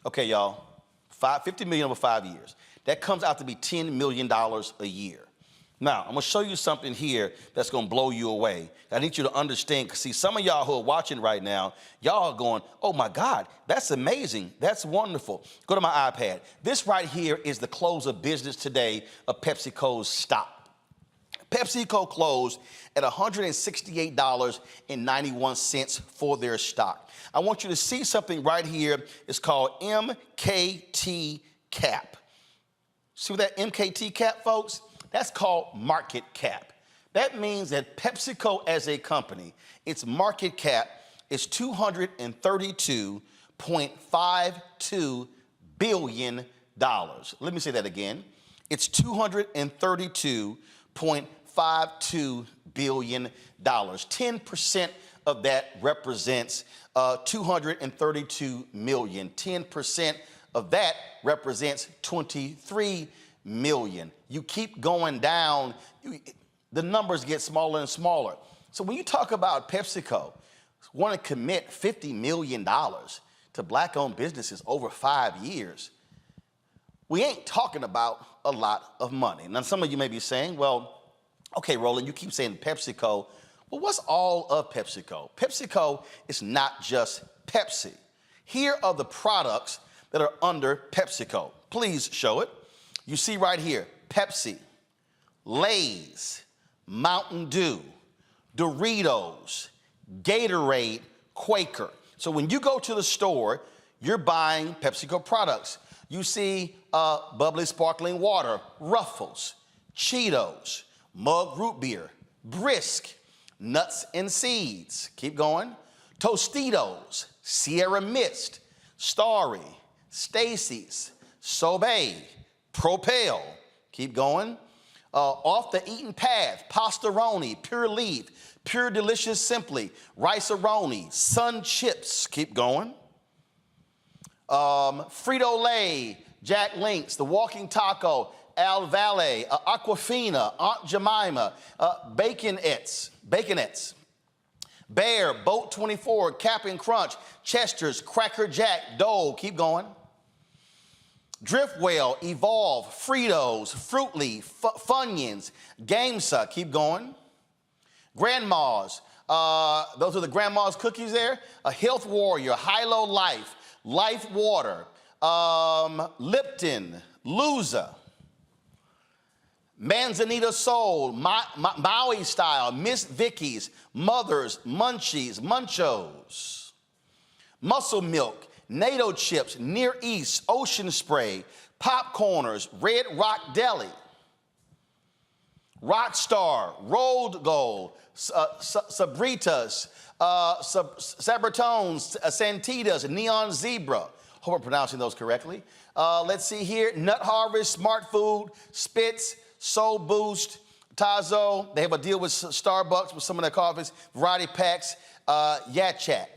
Okay, y'all, $50 million over 5 years. That comes out to be $10 million a year. Now, I'm going to show you something here that's going to blow you away. I need you to understand, because see, some of y'all who are watching right now, y'all are going, oh my God, that's amazing. That's wonderful. Go to my iPad. This right here is the close of business today of PepsiCo's stock. PepsiCo closed at $168.91 for their stock. I want you to see something right here. It's called MKT cap. See what that MKT cap, folks? That's called market cap. That means that PepsiCo as a company, its market cap is $232.52 billion. Let me say that again. It's $232.52 billion. 10% of that represents 232 million. 10% of that represents $23 million. You keep going down, the numbers get smaller and smaller. So when you talk about PepsiCo want to commit $50 million to black-owned businesses over 5 years, we ain't talking about a lot of money. Now, some of you may be saying, well, okay, Roland, you keep saying PepsiCo. Well, what's all of PepsiCo? PepsiCo is not just Pepsi. Here are the products that are under PepsiCo. Please show it. You see right here, Pepsi, Lay's, Mountain Dew, Doritos, Gatorade, Quaker. So when you go to the store, you're buying PepsiCo products. You see bubbly sparkling water, Ruffles, Cheetos, Mug Root Beer, Brisk, Nuts and Seeds. Keep going. Tostitos, Sierra Mist, Starry, Stacy's, Sobe, Propel. Keep going. Off the Eaten Path, Pastaroni, Pure Leaf, Pure Delicious Simply, Rice-A-Roni, Sun Chips. Keep going. Frito-Lay, Jack Links, The Walking Taco, Al Valle, Aquafina, Aunt Jemima, Baconettes, Bear, Boat 24, Cap'n Crunch, Chester's, Cracker Jack, Dole. Keep going. Driftwell, Evolve, Fritos, Fruit Leaf, Funyuns, Gamesa. Keep going. Grandma's, those are the Grandma's cookies there. Health Warrior, Hilo Life, Life Water, Lipton, Luza, Manzanita Soul, Maui Style, Miss Vicky's, Mother's, Munchies, Munchos, Muscle Milk, NATO Chips, Near East, Ocean Spray, Popcorners, Red Rock Deli, Rockstar, Rolled Gold, Sabritas, Sabritones, Santitas, Neon Zebra. Hope I'm pronouncing those correctly. Let's see here. Nut Harvest, Smart Food, Spitz, Soul Boost, Tazo. They have a deal with Starbucks with some of their coffees, variety packs, Yat Chat.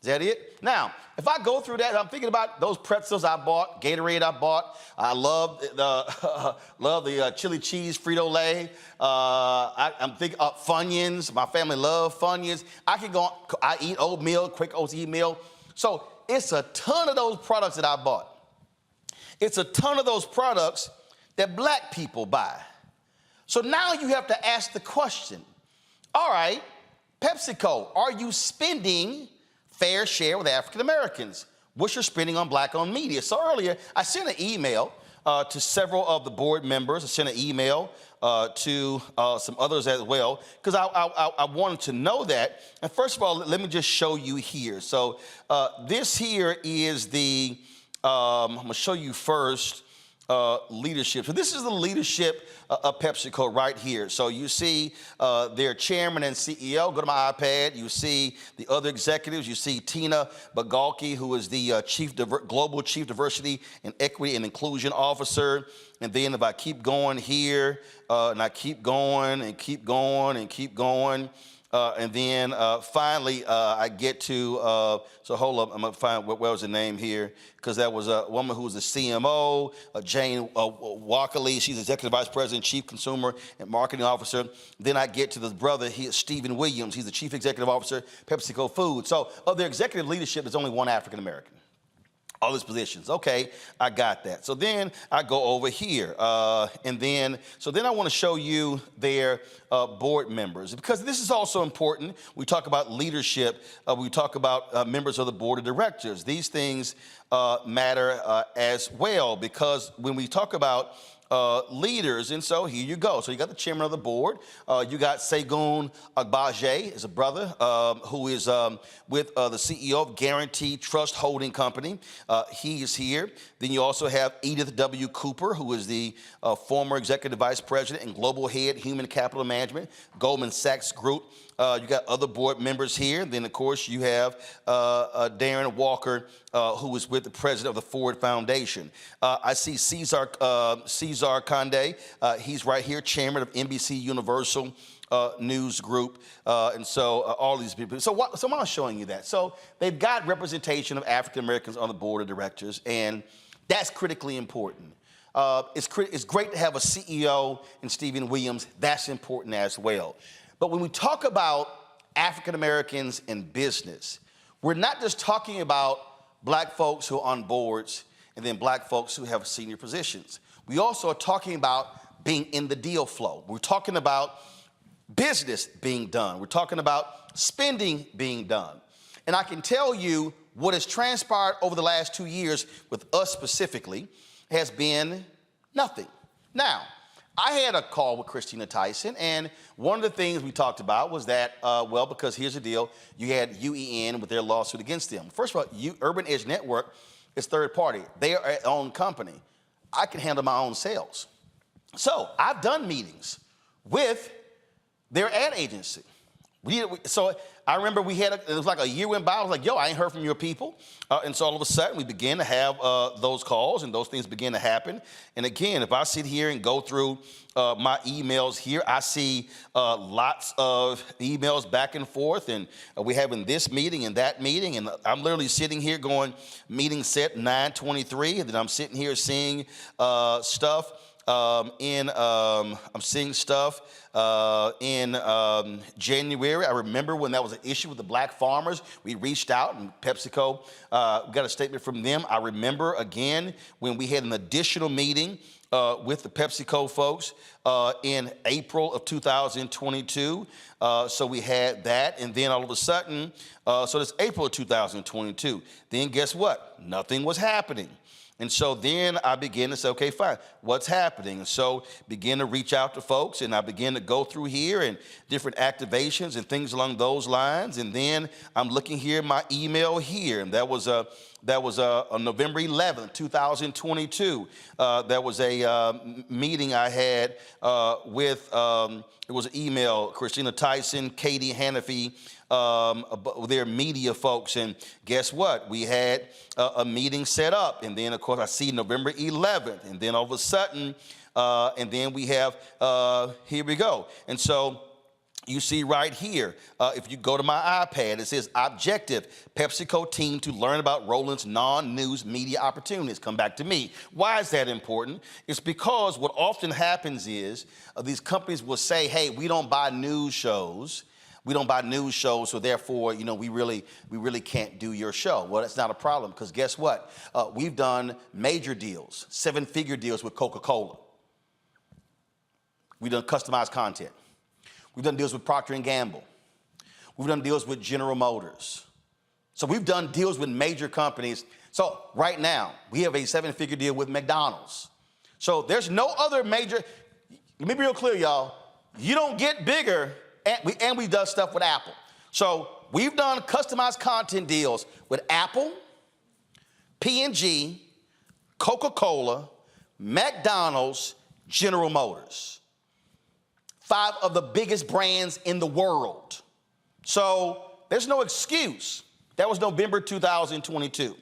Is that it? Now, if I go through that, I'm thinking about those pretzels I bought, Gatorade I bought. I love the chili cheese Frito-Lay. I'm thinking of Funyuns. My family loves Funyuns. I eat oatmeal, quick oatmeal. So it's a ton of those products that I bought. It's a ton of those products that black people buy. So now you have to ask the question, all right, PepsiCo, are you spending fair share with African Americans? What's your spending on black-owned media? So earlier, I sent an email to several of the board members. I sent an email to some others as well, because I wanted to know that. And first of all, let me just show you here. So this here is the, I'm gonna show you first, leadership. So this is the leadership of PepsiCo right here. So you see their chairman and CEO. Go to my iPad. You see the other executives. You see Tina Bagalki, who is the Global Chief Diversity and Equity and Inclusion Officer. And then if I keep going here, and I keep going and keep going and keep going, and then finally, I get to, so hold up, I'm gonna find, what was the name here? Because that was a woman who was the CMO, Jane Walkerly. She's Executive Vice President, Chief Consumer and Marketing Officer. Then I get to the brother, Stephen Williams. He's the Chief Executive Officer, PepsiCo Foods. So of their executive leadership, there's only one African American. All these positions. Okay, I got that. So then I go over here. So then I want to show you their board members, because this is also important. We talk about leadership. We talk about members of the board of directors. These things matter as well, because when we talk about leaders, and so here you go. So you got the chairman of the board. You got Segun Agbaje, is a brother who is with the CEO of Guaranteed Trust Holding Company. He is here. Then you also have Edith W. Cooper, who is the former executive vice president and global head human capital management, Goldman Sachs Group. You got other board members here. Then, of course, you have Darren Walker, who is with the president of the Ford Foundation. I see Cesar Conde. He's right here, chairman of NBC Universal News Group. And so all these people. So why am I showing you that? So they've got representation of African Americans on the board of directors, and that's critically important. It's great to have a CEO in Stephen Williams. That's important as well. But when we talk about African Americans in business, we're not just talking about black folks who are on boards and then black folks who have senior positions. We also are talking about being in the deal flow. We're talking about business being done. We're talking about spending being done. And I can tell you what has transpired over the last 2 years with us specifically has been nothing. Now, I had a call with Christina Tyson, and one of the things we talked about was that, well, because here's the deal, you had UEN with their lawsuit against them. First of all, Urban Edge Network is third party. They are their own company. I can handle my own sales. So I've done meetings with their ad agency. So I remember it was like a year went by, I was like, yo, I ain't heard from your people. And so all of a sudden we began to have those calls and those things began to happen. And again, if I sit here and go through my emails here, I see lots of emails back and forth, and we're having this meeting and that meeting, and I'm literally sitting here going, meeting set 9/23, and then I'm sitting here seeing stuff I'm seeing stuff in January. I remember when that was an issue with the black farmers. We reached out, and PepsiCo got a statement from them. I remember, again, when we had an additional meeting with the PepsiCo folks in April of 2022. So we had that, and then all of a sudden, so it's April of 2022. Then guess what? Nothing was happening. And so then I began to say, okay, fine, what's happening? And so began to reach out to folks, and I began to go through here and different activations and things along those lines. And then I'm looking here at my email here, and that was on November 11th, 2022. That was a meeting I had with, it was an email, Christina Tyson, Katie Hanafy, their media folks, and guess what? We had a meeting set up, and then of course I see November 11th, and then all of a sudden, and then we have, here we go. And so you see right here, if you go to my iPad, it says objective, PepsiCo team to learn about Roland's non-news media opportunities. Come back to me. Why is that important? It's because what often happens is these companies will say, hey, we don't buy news shows. We don't buy news shows, so therefore, you know, we really can't do your show. Well, that's not a problem, because guess what? We've done major deals, 7-figure deals with Coca-Cola. We've done customized content. We've done deals with Procter & Gamble. We've done deals with General Motors. So we've done deals with major companies. So right now, we have a 7-figure deal with McDonald's. So there's no other major, let me be real clear, y'all. You don't get bigger. And we've done stuff with Apple. So we've done customized content deals with Apple, P&G, Coca-Cola, McDonald's, General Motors. 5 of the biggest brands in the world. So there's no excuse. That was November 2022.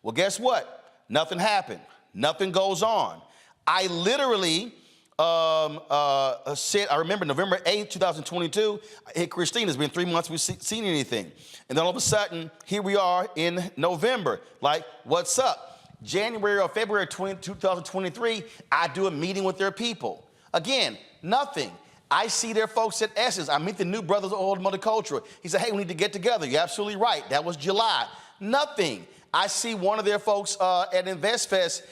Well, guess what? Nothing happened. Nothing goes on. I literally said, I remember November 8th, 2022, hey, Christine, it's been 3 months we've seen anything. And then all of a sudden, here we are in November. Like, what's up? January or February 2023, I do a meeting with their people. Again, nothing. I see their folks at Essence. I meet the new brothers of Old Multicultural. He said, hey, we need to get together. You're absolutely right. That was July. Nothing. I see one of their folks at InvestFest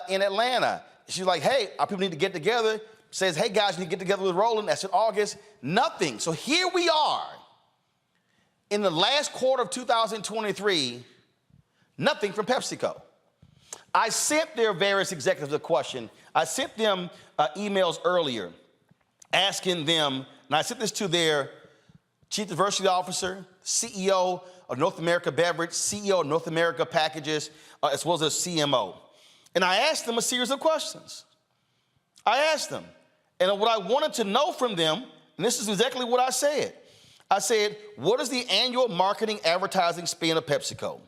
in Atlanta. She's like, hey, our people need to get together. Says, hey, guys, you need to get together with Roland. That's in August. Nothing. So here we are in the last quarter of 2023, nothing from PepsiCo. I sent their various executives a question. I sent them emails earlier asking them, and I sent this to their Chief Diversity Officer, CEO of North America Beverage, CEO of North America Packages, as well as a CMO. And I asked them a series of questions. I asked them. And what I wanted to know from them, and this is exactly what I said. I said, what is the annual marketing advertising spend of PepsiCo?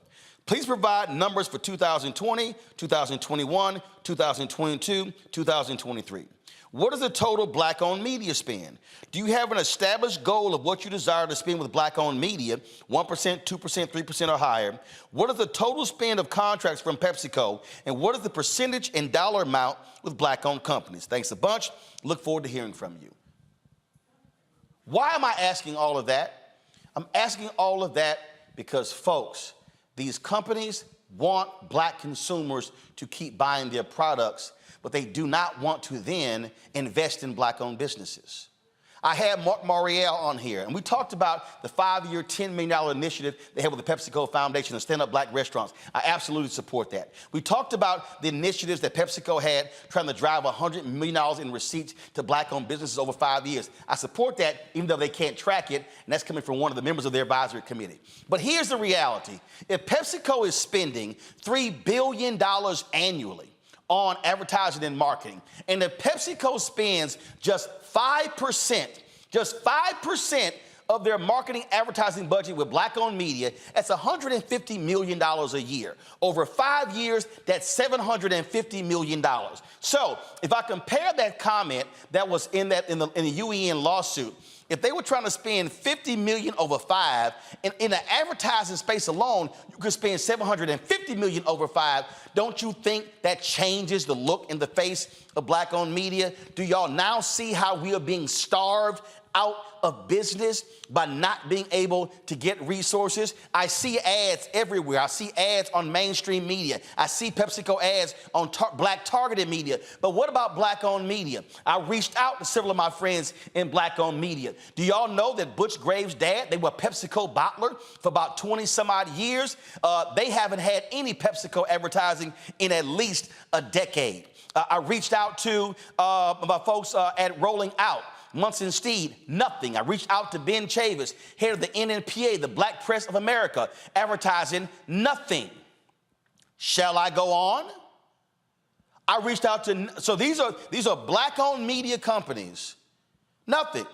Please provide numbers for 2020, 2021, 2022, 2023. What is the total black-owned media spend? Do you have an established goal of what you desire to spend with black-owned media, 1%, 2%, 3% or higher? What is the total spend of contracts from PepsiCo? And what is the percentage in dollar amount with black-owned companies? Thanks a bunch. Look forward to hearing from you. Why am I asking all of that? I'm asking all of that because, folks, these companies want black consumers to keep buying their products, but they do not want to then invest in black-owned businesses. I had Mark Morial on here, and we talked about the 5-year, $10 million initiative they have with the PepsiCo Foundation to stand up black restaurants. I absolutely support that. We talked about the initiatives that PepsiCo had trying to drive $100 million in receipts to black-owned businesses over 5 years. I support that, even though they can't track it, and that's coming from one of the members of their advisory committee. But here's the reality. If PepsiCo is spending $3 billion annually on advertising and marketing, and if PepsiCo spends just 5% of their marketing advertising budget with black-owned media, that's $150 million a year. Over 5 years, that's $750 million. So if I compare that comment that was in the UEN lawsuit, if they were trying to spend $50 million over 5, and in the advertising space alone, you could spend $750 million over 5, don't you think that changes the look in the face of black-owned media? Do y'all now see how we are being starved out of business by not being able to get resources? I see ads everywhere. I see ads on mainstream media. I see PepsiCo ads on black targeted media. But what about black-owned media? I reached out to several of my friends in black-owned media. Do y'all know that Butch Graves' dad, they were PepsiCo bottler for about 20 some odd years? They haven't had any PepsiCo advertising in at least a decade. I reached out to my folks at Rolling Out. Munson Steed, nothing. I reached out to Ben Chavis, head of the NNPA, the Black Press of America, advertising, nothing. Shall I go on? I reached out to, so these are black-owned media companies, nothing.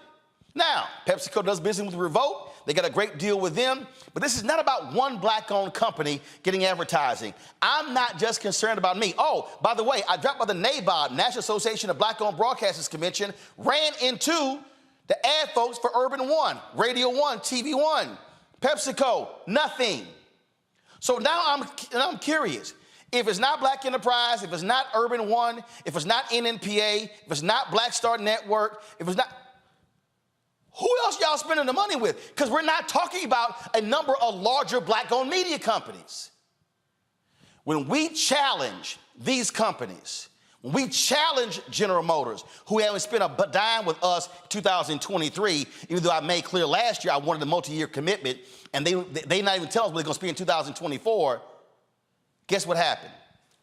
Now, PepsiCo does business with Revolt. They got a great deal with them, but this is not about one black-owned company getting advertising. I'm not just concerned about me. Oh, by the way, I dropped by the NABOD, National Association of Black-Owned Broadcasters Convention, ran into the ad folks for Urban One, Radio One, TV One, PepsiCo, nothing. So now I'm curious. If it's not Black Enterprise, if it's not Urban One, if it's not NNPA, if it's not Black Star Network, if it's not, who else y'all spending the money with? Because we're not talking about a number of larger black-owned media companies. When we challenge these companies, when we challenge General Motors, who haven't spent a dime with us in 2023, even though I made clear last year I wanted a multi-year commitment, and they not even tell us what they're going to spend in 2024, guess what happened?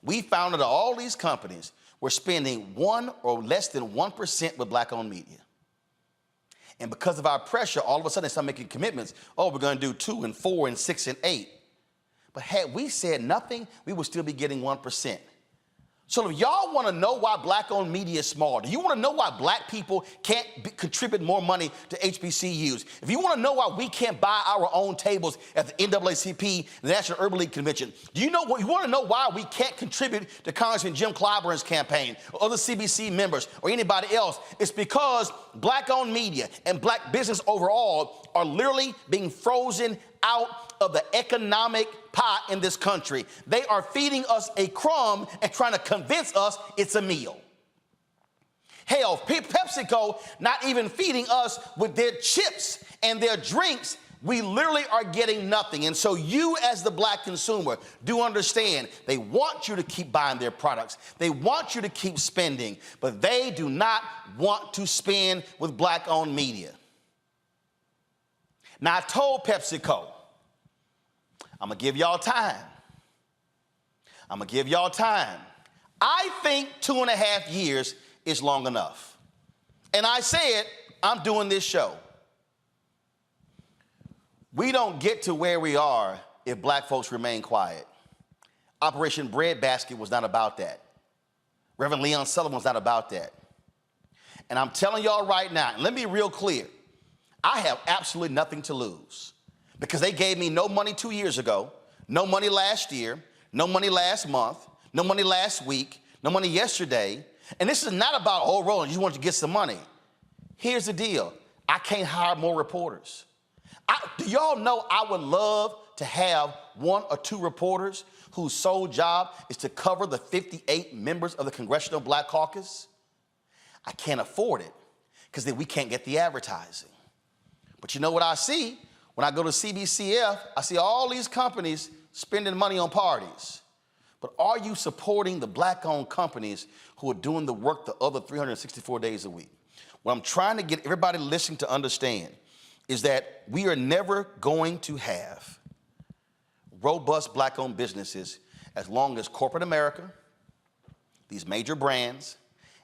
We found that all these companies were spending 1 or less than 1% with black-owned media. And because of our pressure, all of a sudden they start making commitments. Oh, we're going to do 2 and 4 and 6 and 8. But had we said nothing, we would still be getting 1%. So if y'all want to know why black-owned media is small, do you want to know why black people can't contribute more money to HBCUs? If you want to know why we can't buy our own tables at the NAACP, the National Urban League Convention, you want to know why we can't contribute to Congressman Jim Clyburn's campaign or other CBC members or anybody else? It's because black-owned media and black business overall are literally being frozen out of the economic pot in this country. They are feeding us a crumb and trying to convince us it's a meal. Hell, PepsiCo not even feeding us with their chips and their drinks. We literally are getting nothing. And so you as the black consumer do understand they want you to keep buying their products. They want you to keep spending, but they do not want to spend with black-owned media. Now, I told PepsiCo, I'm going to give y'all time. I'm going to give y'all time. I think 2.5 years is long enough. And I said, I'm doing this show. We don't get to where we are if black folks remain quiet. Operation Breadbasket was not about that. Reverend Leon Sullivan was not about that. And I'm telling y'all right now, and let me be real clear, I have absolutely nothing to lose. Because they gave me no money 2 years ago, no money last year, no money last month, no money last week, no money yesterday. And this is not about, oh, Roland, you want to get some money. Here's the deal. I can't hire more reporters. Do y'all know I would love to have 1 or 2 reporters whose sole job is to cover the 58 members of the Congressional Black Caucus? I can't afford it because then we can't get the advertising. But you know what I see? When I go to CBCF, I see all these companies spending money on parties. But are you supporting the Black-owned companies who are doing the work the other 364 days a week? What I'm trying to get everybody listening to understand is that we are never going to have robust Black-owned businesses as long as corporate America, these major brands,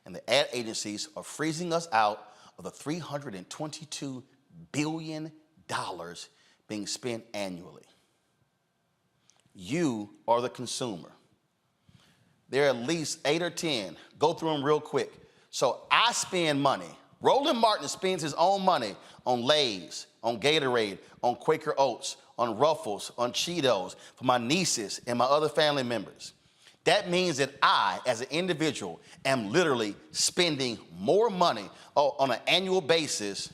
and the ad agencies are freezing us out of the $322 billion being spent annually. You are the consumer. There are at least 8 or 10. Go through them real quick. So I spend money. Roland Martin spends his own money on Lay's, on Gatorade, on Quaker Oats, on Ruffles, on Cheetos, for my nieces and my other family members. That means that I, as an individual, am literally spending more money on an annual basis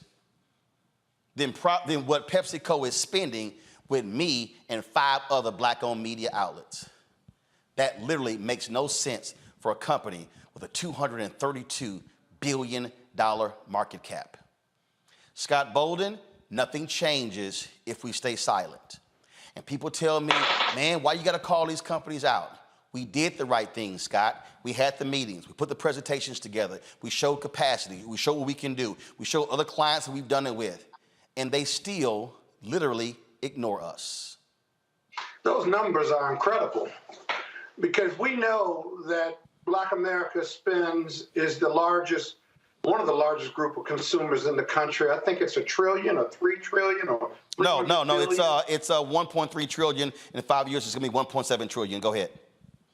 than what PepsiCo is spending with me and 5 other Black-owned media outlets. That literally makes no sense for a company with a $232 billion market cap. Scott Bolden, nothing changes if we stay silent. And people tell me, man, why you gotta call these companies out? We did the right thing, Scott. We had the meetings. We put the presentations together. We showed capacity. We showed what we can do. We showed other clients that we've done it with. And they still literally ignore us. Those numbers are incredible because we know that Black America is one of the largest group of consumers in the country. I think it's $1 trillion or $3 trillion or No. It's 1.3 trillion. In 5 years, it's gonna be 1.7 trillion. Go ahead.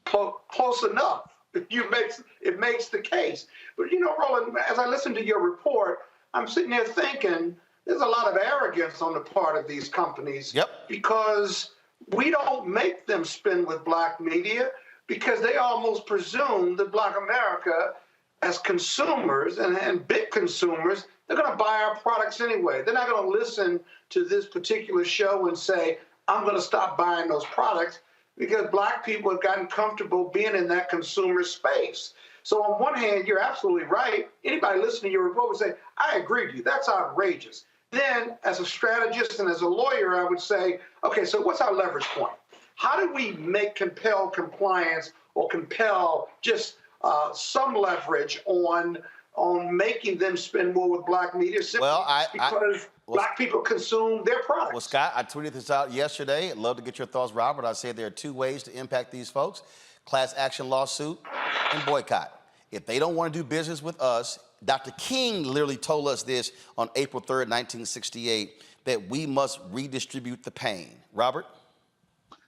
Close enough. It makes the case. But you know, Roland, as I listen to your report, I'm sitting there thinking there's a lot of arrogance on the part of these companies. Yep. Because we don't make them spend with Black media because they almost presume that Black America, as consumers and big consumers, they're going to buy our products anyway. They're not going to listen to this particular show and say, I'm going to stop buying those products because Black people have gotten comfortable being in that consumer space. So on one hand, you're absolutely right. Anybody listening to your report would say, I agree with you. That's outrageous. Then, as a strategist and as a lawyer, I would say, okay, so what's our leverage point? How do we compel compliance or compel just some leverage on making them spend more with Black media simply because Black people consume their products? Well, Scott, I tweeted this out yesterday. I'd love to get your thoughts, Robert. I said there are 2 ways to impact these folks: class action lawsuit and boycott. If they don't want to do business with us, Dr. King literally told us this on April 3rd, 1968, that we must redistribute the pain. Robert?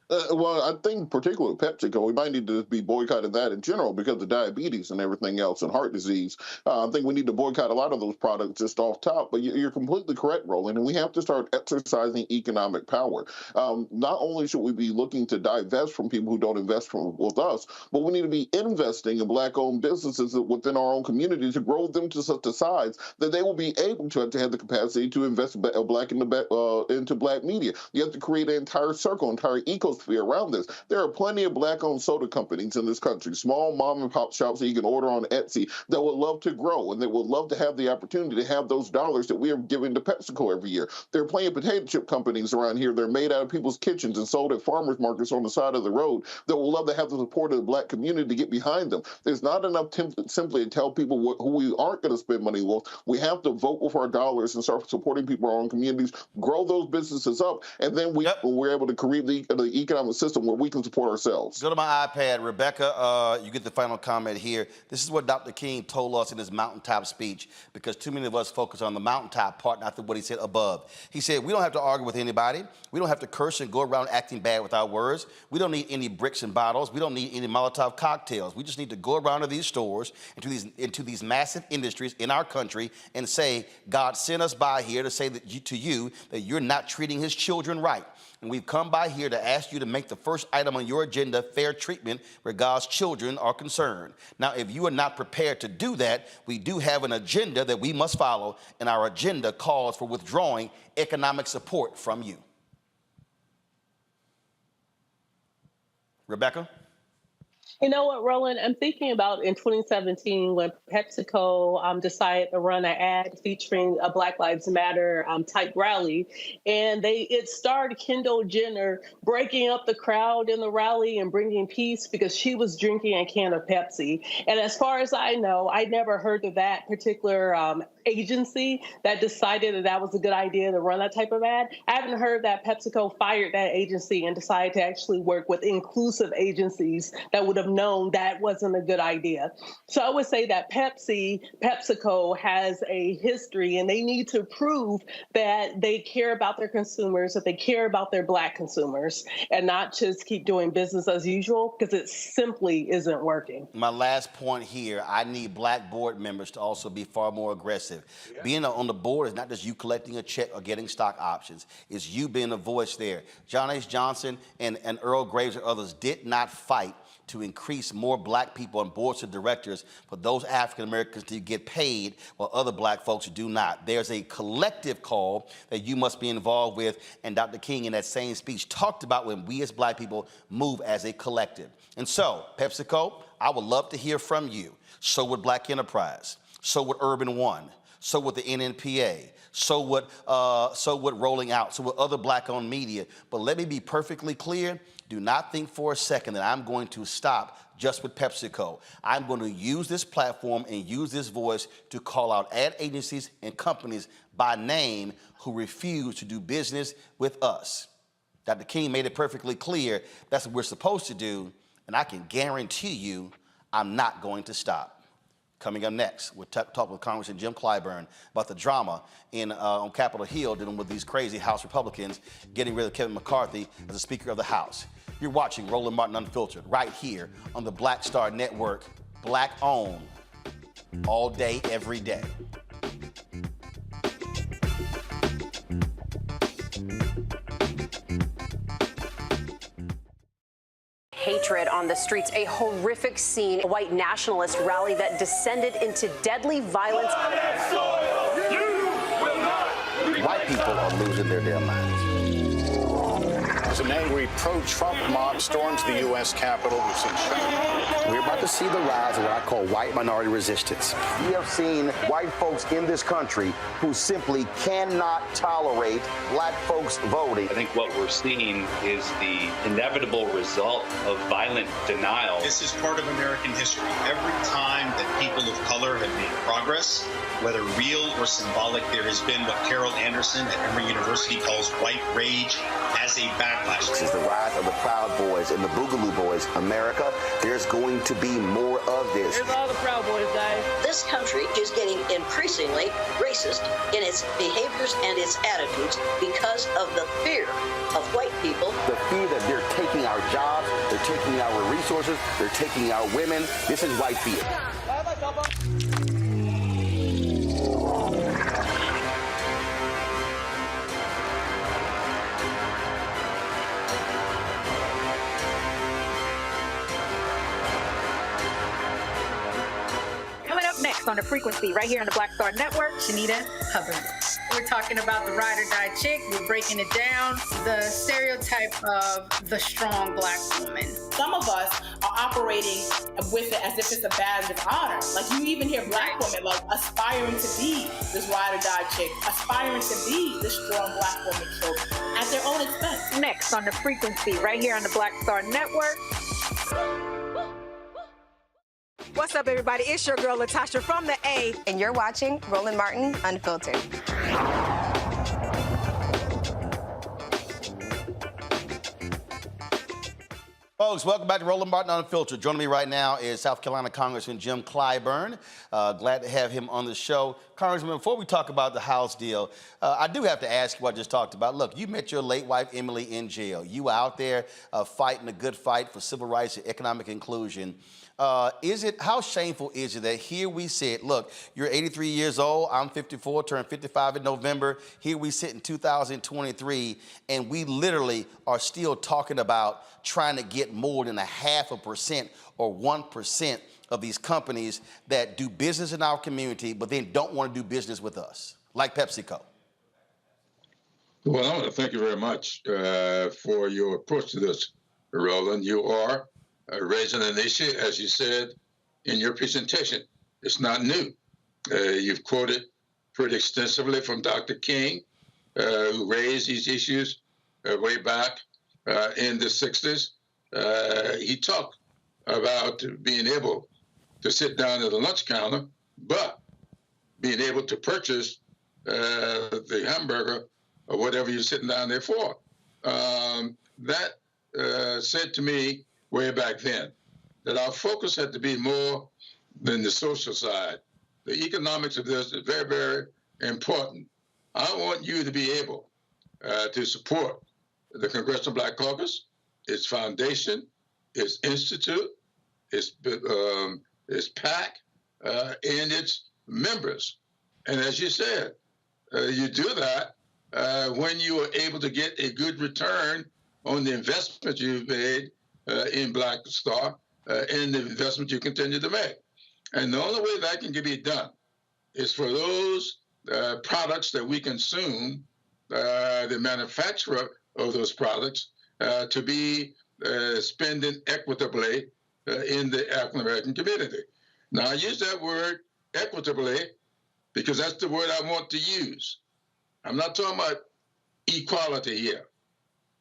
Well, I think particularly PepsiCo, we might need to be boycotting that in general because of diabetes and everything else and heart disease. I think we need to boycott a lot of those products just off top. But you're completely correct, Roland, and we have to start exercising economic power. Not only should we be looking to divest from people who don't invest with us, but we need to be investing in Black-owned businesses within our own community to grow them to such a size that they will be able to have the capacity to invest into Black media. You have to create an entire circle, entire ecosystem around this. There are plenty of Black-owned soda companies in this country, small mom-and-pop shops that you can order on Etsy that would love to grow and that would love to have the opportunity to have those dollars that we are giving to PepsiCo every year. There are plenty of potato chip companies around here that are made out of people's kitchens and sold at farmers markets on the side of the road that would love to have the support of the Black community to get behind them. There's not enough simply to tell people who we aren't going to spend money with. We have to vote with our dollars and start supporting people in our own communities, grow those businesses up, and then when we're able to create the economic system where we can support ourselves. Go to my iPad. Rebecca, you get the final comment here. This is what Dr. King told us in his mountaintop speech, because too many of us focus on the mountaintop part, not what he said above. He said, we don't have to argue with anybody. We don't have to curse and go around acting bad with our words. We don't need any bricks and bottles. We don't need any Molotov cocktails. We just need to go around to these stores, into these massive industries in our country and say, God sent us by here to say to you that you're not treating his children right. And we've come by here to ask you you to make the first item on your agenda fair treatment where God's children are concerned. Now, if you are not prepared to do that, we do have an agenda that we must follow, and our agenda calls for withdrawing economic support from you. Rebecca? You know what, Roland? I'm thinking about in 2017 when PepsiCo decided to run an ad featuring a Black Lives Matter type rally, and it starred Kendall Jenner breaking up the crowd in the rally and bringing peace because she was drinking a can of Pepsi. And as far as I know, I never heard of that particular agency that decided that was a good idea to run that type of ad. I haven't heard that PepsiCo fired that agency and decided to actually work with inclusive agencies that would have known that wasn't a good idea. So I would say that PepsiCo has a history, and they need to prove that they care about their consumers, that they care about their Black consumers, and not just keep doing business as usual, because it simply isn't working. My last point here, I need Black board members to also be far more aggressive. Yeah. Being on the board is not just you collecting a check or getting stock options. It's you being a voice there. John H. Johnson and Earl Graves and others did not fight to increase more Black people on boards of directors for those African Americans to get paid while other Black folks do not. There's a collective call that you must be involved with, and Dr. King in that same speech talked about when we as Black people move as a collective. And so, PepsiCo, I would love to hear from you. So would Black Enterprise. So would Urban One. So would the NNPA. So would Rolling Out. So would other Black-owned media. But let me be perfectly clear. Do not think for a second that I'm going to stop just with PepsiCo. I'm going to use this platform and use this voice to call out ad agencies and companies by name who refuse to do business with us. Dr. King made it perfectly clear that's what we're supposed to do, and I can guarantee you I'm not going to stop. Coming up next, we'll talk with Congressman Jim Clyburn about the drama on Capitol Hill dealing with these crazy House Republicans getting rid of Kevin McCarthy as the Speaker of the House. You're watching Roland Martin Unfiltered right here on the Black Star Network, Black owned, all day, every day. Hatred on the streets, a horrific scene, a white nationalist rally that descended into deadly violence. White people are losing their damn minds. As an angry pro-Trump mob storms the U.S. Capitol, we've seen shooting. We're about to see the rise of what I call white minority resistance. We have seen white folks in this country who simply cannot tolerate Black folks voting. I think what we're seeing is the inevitable result of violent denial. This is part of American history. Every time that people of color have made progress, whether real or symbolic, there has been what Carol Anderson at Emory University calls white rage as a backlash. This is the rise of the Proud Boys and the Boogaloo Boys. America, there's going to be more of this. Here's all the Proud Boys, guys. This country is getting increasingly racist in its behaviors and its attitudes because of the fear of white people. The fear that they're taking our jobs, they're taking our resources, they're taking our women. This is white fear. Next on The Frequency, right here on the Black Star Network, Shanita Hubbard. We're talking about the ride or die chick. We're breaking it down. The stereotype of the strong Black woman. Some of us are operating with it as if it's a badge of honor. Like you even hear Black women like aspiring to be this ride or die chick, aspiring to be this strong Black woman trope at their own expense. Next on The Frequency, right here on the Black Star Network. What's up, everybody? It's your girl, Latasha from the A. And you're watching Roland Martin Unfiltered. Folks, welcome back to Roland Martin Unfiltered. Joining me right now is South Carolina Congressman Jim Clyburn. Glad to have him on the show. Congressman, before we talk about the House deal, I do have to ask you what I just talked about. Look, you met your late wife, Emily, in jail. You were out there fighting a good fight for civil rights and economic inclusion. How shameful is it that here we sit, look, you're 83 years old, I'm 54, turned 55 in November. Here we sit in 2023, and we literally are still talking about trying to get more than 0.5% or 1% of these companies that do business in our community, but then don't want to do business with us, like PepsiCo. Well, I want to thank you very much for your approach to this, Roland. You are raising an issue, as you said in your presentation. It's not new. You've quoted pretty extensively from Dr. King, who raised these issues way back in the 60s. He talked about being able to sit down at the lunch counter, but being able to purchase the hamburger or whatever you're sitting down there for. That said to me way back then that our focus had to be more than the social side. The economics of this is very, very important. I want you to be able to support the Congressional Black Caucus, its foundation, its institute, its PAC, and its members. And as you said, you do that when you are able to get a good return on the investment you've made in Black Star and the investment you continue to make. And the only way that can be done is for those products that we consume, the manufacturer of those products, to be spending equitably in the African-American community. Now, I use that word equitably because that's the word I want to use. I'm not talking about equality here.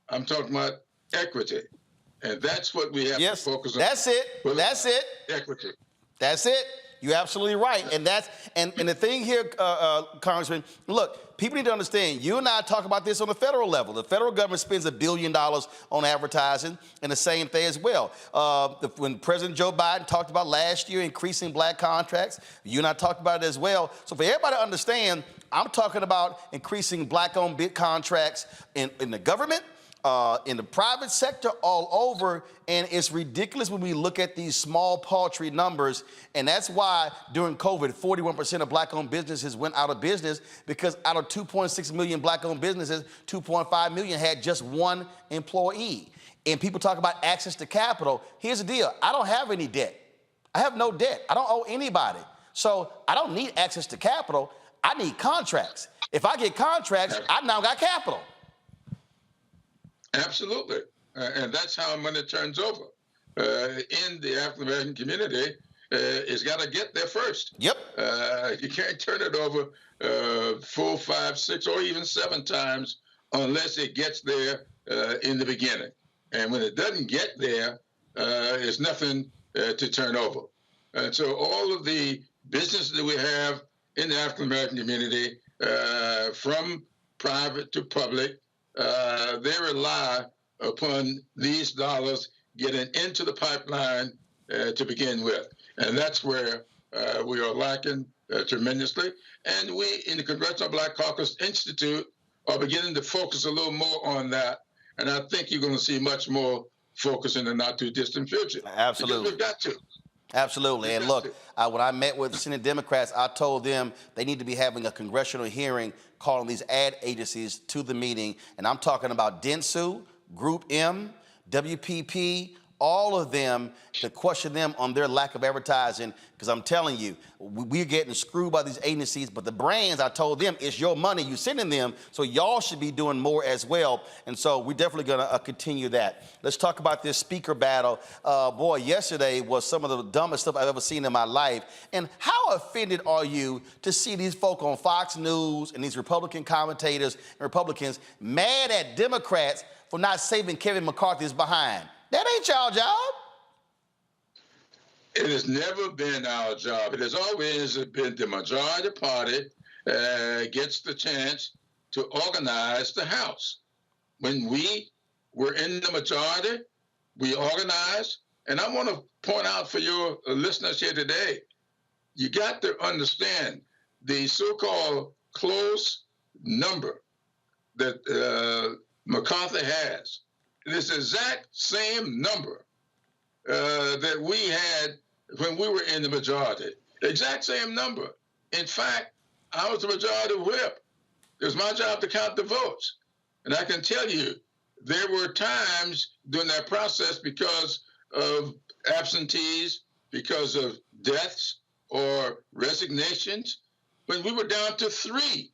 I'm talking about equity. And that's what we have to focus on. That's it. That's it. Equity. That's it. You're absolutely right. And the thing here, Congressman, look, people need to understand, you and I talk about this on the federal level. The federal government spends $1 billion on advertising, and the same thing as well. When President Joe Biden talked about last year increasing Black contracts, you and I talked about it as well. So for everybody to understand, I'm talking about increasing Black-owned bid contracts in the government, in the private sector, all over, and it's ridiculous when we look at these small, paltry numbers, and that's why during COVID, 41% of Black-owned businesses went out of business, because out of 2.6 million Black-owned businesses, 2.5 million had just one employee. And people talk about access to capital. Here's the deal. I don't have any debt. I have no debt. I don't owe anybody. So I don't need access to capital. I need contracts. If I get contracts, I now got capital. Absolutely. And that's how money turns over. In the African-American community, it's got to get there first. Yep. You can't turn it over 4, 5, 6, or even 7 times unless it gets there in the beginning. And when it doesn't get there, there's nothing to turn over. And so all of the businesses that we have in the African-American community, from private to public, they rely upon these dollars getting into the pipeline to begin with. And that's where we are lacking tremendously. And we, in the Congressional Black Caucus Institute, are beginning to focus a little more on that. And I think you're going to see much more focus in the not-too-distant future. Absolutely. Because we've got to. Absolutely. And look, when I met with the Senate Democrats, I told them they need to be having a congressional hearing calling these ad agencies to the meeting. And I'm talking about Dentsu, Group M, WPP, all of them, to question them on their lack of advertising, because I'm telling you, we're getting screwed by these agencies, but the brands, I told them, it's your money you're sending them, so y'all should be doing more as well. And so we're definitely going to continue that. Let's talk about this speaker battle. Boy, yesterday was some of the dumbest stuff I've ever seen in my life. And how offended are you to see these folk on Fox News and these Republican commentators and Republicans mad at Democrats for not saving Kevin McCarthy's behind? That ain't y'all job. It has never been our job. It has always been the majority party gets the chance to organize the House. When we were in the majority, We organized, and I want to point out for your listeners here today, you got to understand the so-called close number that McCarthy has. This exact same number that we had when we were in the majority. Exact same number. In fact, I was the majority whip. It was my job to count the votes. And I can tell you, there were times during that process because of absentees, because of deaths or resignations, when we were down to 3.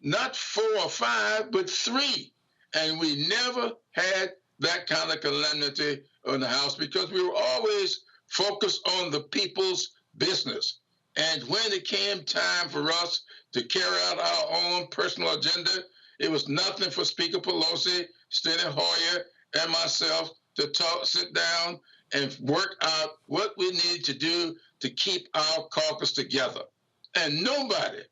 Not 4 or 5, but 3. And we never had that kind of calamity in the House because we were always focused on the people's business. And when it came time for us to carry out our own personal agenda, it was nothing for Speaker Pelosi, Steny Hoyer, and myself to sit down and work out what we need to do to keep our caucus together. And nobody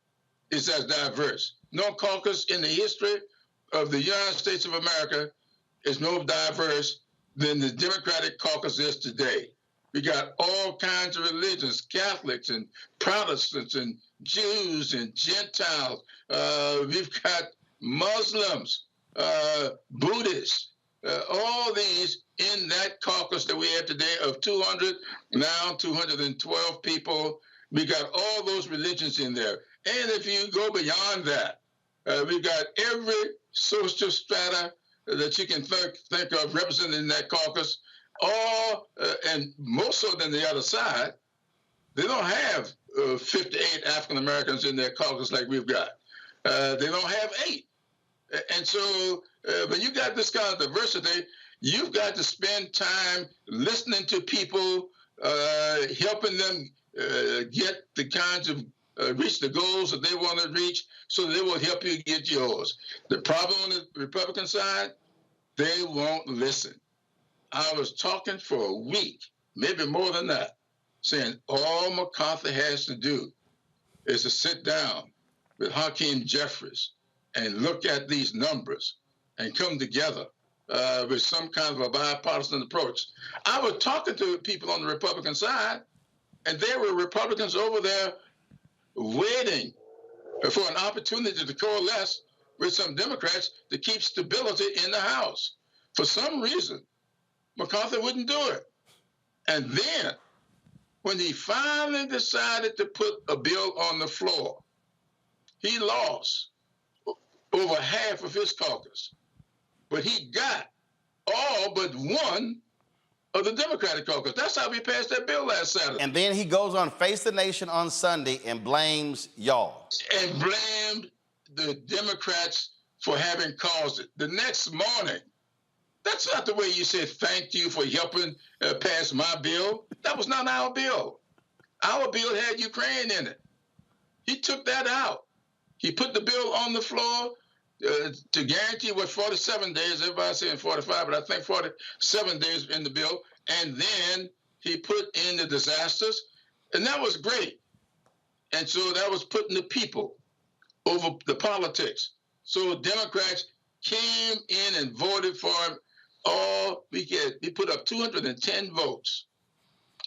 is as diverse. No caucus in the history of the United States of America is more diverse than the Democratic caucus is today. We got all kinds of religions, Catholics and Protestants and Jews and Gentiles. We've got Muslims, Buddhists, all these in that caucus that we have today of 200, now 212 people. We got all those religions in there. And if you go beyond that, we've got every social strata that you can think of represented in that caucus, all, and more so than the other side. They don't have 58 African Americans in their caucus like we've got. They don't have 8. And so when you got this kind of diversity, you've got to spend time listening to people, helping them get the kinds of reach the goals that they want to reach so they will help you get yours. The problem on the Republican side, they won't listen. I was talking for a week, maybe more than that, saying all McCarthy has to do is to sit down with Hakeem Jeffries and look at these numbers and come together with some kind of a bipartisan approach. I was talking to people on the Republican side, and there were Republicans over there waiting for an opportunity to coalesce with some Democrats to keep stability in the House. For some reason, McCarthy wouldn't do it. And then, when he finally decided to put a bill on the floor, he lost over half of his caucus. But he got all but one of the Democratic caucus. That's how we passed that bill last Saturday. And then he goes on Face the Nation on Sunday and blames y'all. And blamed the Democrats for having caused it. The next morning, that's not the way you said thank you for helping pass my bill. That was not our bill. Our bill had Ukraine in it. He took that out. He put the bill on the floor to guarantee 47 days. Everybody's saying 45, but I think 47 days in the bill. And then he put in the disasters, and that was great. And so that was putting the people over the politics. So Democrats came in and voted for him. We put up 210 votes.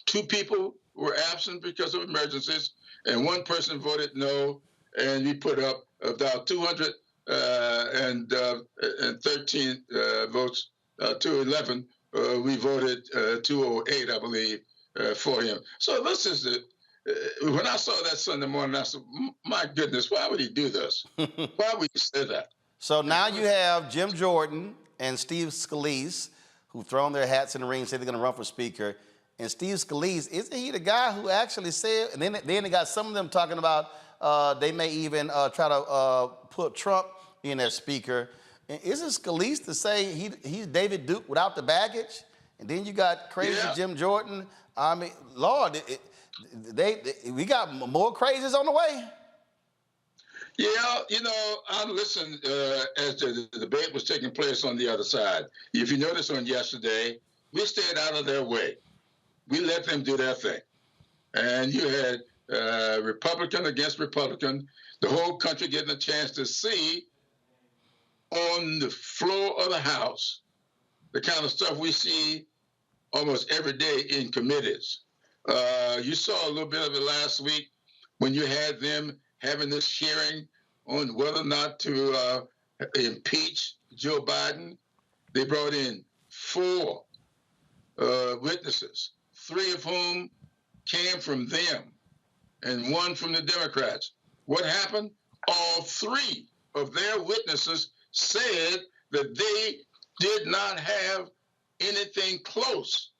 2 people were absent because of emergencies, and 1 person voted no. And we put up about 213 votes, 211. We voted 208, I believe, for him. So this is when I saw that Sunday morning, I said, my goodness, why would he do this? Why would he say that? So now you have Jim Jordan and Steve Scalise, who've thrown their hats in the ring, say they're going to run for Speaker. And Steve Scalise, isn't he the guy who actually said, and then they got some of them talking about they may even try to put Trump in as Speaker. And isn't Scalise to say he's David Duke without the baggage? And then you got crazy Jim Jordan. I mean, Lord, we got more crazies on the way. Yeah, you know, I listened as the debate was taking place on the other side. If you notice on yesterday, we stayed out of their way. We let them do their thing. And you had Republican against Republican, the whole country getting a chance to see on the floor of the House the kind of stuff we see almost every day in committees. You saw a little bit of it last week when you had them having this hearing on whether or not to impeach Joe Biden. They brought in 4 witnesses, 3 of whom came from them and 1 from the Democrats. What happened? All 3 of their witnesses said that they did not have anything close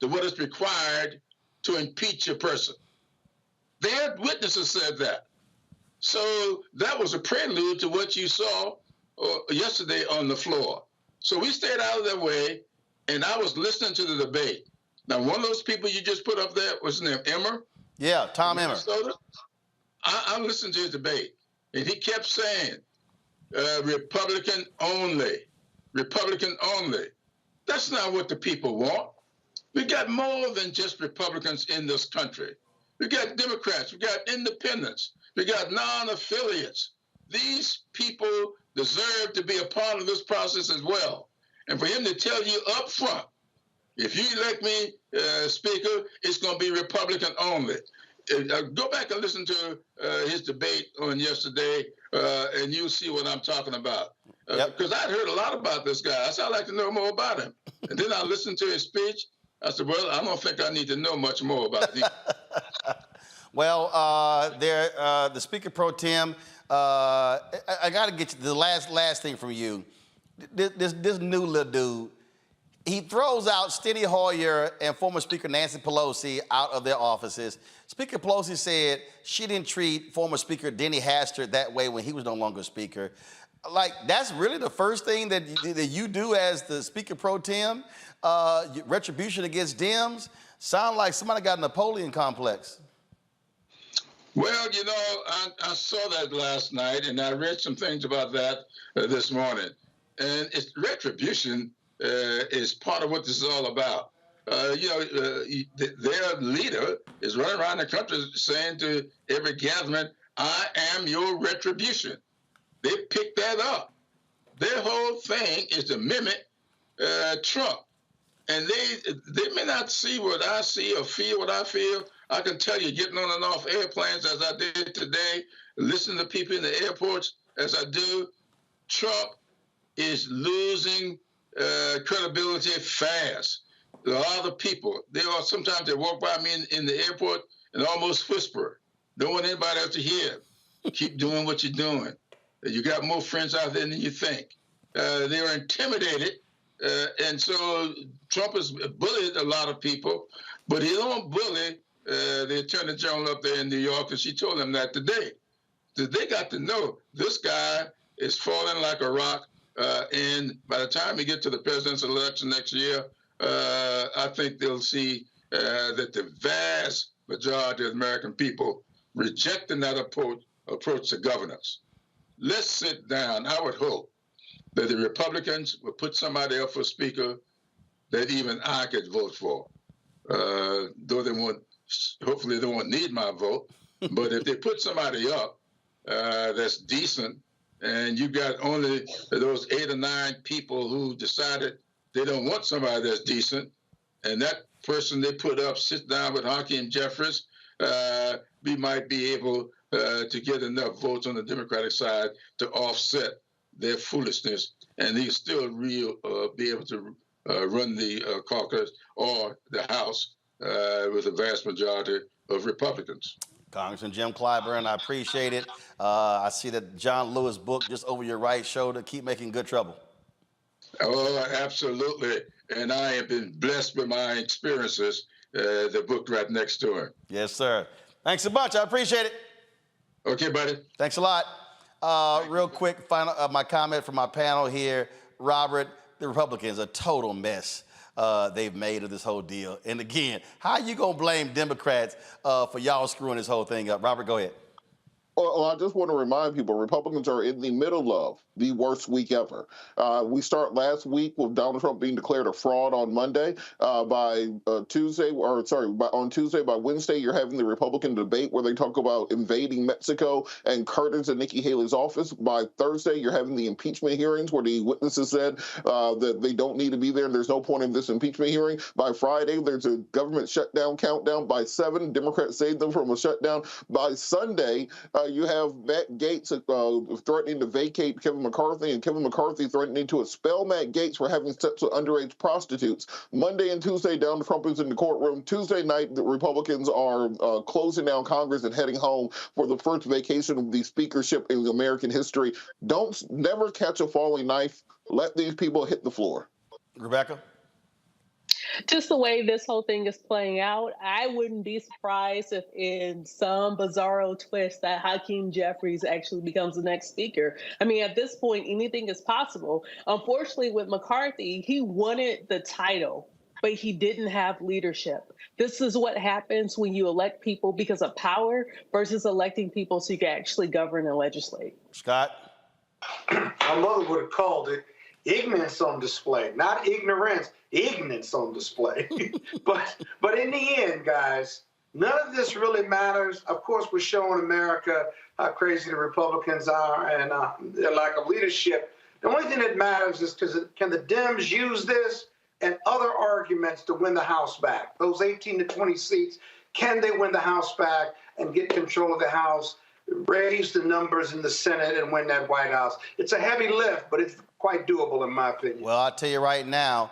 to what is required to impeach a person. Their witnesses said that. So that was a prelude to what you saw yesterday on the floor. So we stayed out of their way, and I was listening to the debate. Now, one of those people you just put up there, what's his name, Emmer? Yeah, Tom Emmer. I listened to his debate, and he kept saying, Republican only, Republican only. That's not what the people want. We got more than just Republicans in this country. We got Democrats, we got independents, we got non-affiliates. These people deserve to be a part of this process as well. And for him to tell you up front, if you elect me Speaker, it's going to be Republican only. Go back and listen to his debate on yesterday, and you'll see what I'm talking about. Because I'd heard a lot about this guy. I said, I'd like to know more about him. And then I listened to his speech. I said, well, I don't think I need to know much more about him. Well, the Speaker Pro Tem, I got to get you the last thing from you. This new little dude, he throws out Steny Hoyer and former Speaker Nancy Pelosi out of their offices. Speaker Pelosi said she didn't treat former Speaker Denny Hastert that way when he was no longer Speaker. Like, that's really the first thing that you do as the Speaker Pro Tem? Retribution against Dems? Sound like somebody got a Napoleon complex. Well, you know, I saw that last night, and I read some things about that this morning. And it's retribution is part of what this is all about. Their leader is running around the country saying to every gathering, I am your retribution. They picked that up. Their whole thing is to mimic Trump. And they may not see what I see or feel what I feel. I can tell you, getting on and off airplanes as I did today, listening to people in the airports as I do, Trump is losing credibility fast. There are other people. Sometimes they walk by me in the airport and almost whisper. Don't want anybody else to hear. Keep doing what you're doing. You got more friends out there than you think. They are intimidated. And so Trump has bullied a lot of people, but he don't bully the Attorney General up there in New York, and she told him that today. So they got to know this guy is falling like a rock, and by the time we get to the presidential election next year, I think they'll see that the vast majority of American people rejecting that approach to governance. Let's sit down. I would hope that the Republicans would put somebody up for Speaker that even I could vote for. Though they won't, hopefully they won't need my vote. But if they put somebody up that's decent, and you got only those 8 or 9 people who decided they don't want somebody that's decent, and that person they put up sits down with Hakeem Jeffries, we might be able to get enough votes on the Democratic side to offset their foolishness, and he still be able to run the caucus or the House with a vast majority of Republicans. Congressman Jim Clyburn, I appreciate it. I see that John Lewis book just over your right shoulder. Keep making good trouble. Oh, absolutely. And I have been blessed with my experiences. The book right next to him. Yes, sir. Thanks a bunch. I appreciate it. Okay, buddy. Thanks a lot. Real quick, final my comment from my panel here. Robert, the Republicans, a total mess they've made of this whole deal. And again, how are you going to blame Democrats for y'all screwing this whole thing up? Robert, go ahead. Well, I just want to remind people, Republicans are in the middle of the worst week ever. We start last week with Donald Trump being declared a fraud on Monday. On Tuesday, by Wednesday, you're having the Republican debate where they talk about invading Mexico and curtains in Nikki Haley's office. By Thursday, you're having the impeachment hearings where the witnesses said that they don't need to be there and there's no point in this impeachment hearing. By Friday, there's a government shutdown countdown. By 7, Democrats saved them from a shutdown. By Sunday, you have Matt Gaetz threatening to vacate Kevin McCarthy, and Kevin McCarthy threatening to expel Matt Gaetz for having sex with underage prostitutes. Monday and Tuesday, Donald Trump is in the courtroom. Tuesday night, the Republicans are closing down Congress and heading home for the first vacation of the speakership in American history. Never catch a falling knife. Let these people hit the floor. Rebecca? Just the way this whole thing is playing out, I wouldn't be surprised if in some bizarro twist that Hakeem Jeffries actually becomes the next speaker. I mean, at this point, anything is possible. Unfortunately, with McCarthy, he wanted the title, but he didn't have leadership. This is what happens when you elect people because of power versus electing people so you can actually govern and legislate. Scott? My mother would have called it ignorance on display, not ignorance, ignorance on display. but in the end, guys, none of this really matters. Of course, we're showing America how crazy the Republicans are and their lack of leadership. The only thing that matters is can the Dems use this and other arguments to win the House back? Those 18 to 20 seats, can they win the House back and get control of the House, raise the numbers in the Senate, and win that White House? It's a heavy lift, but it's quite doable in my opinion. Well, I'll tell you right now,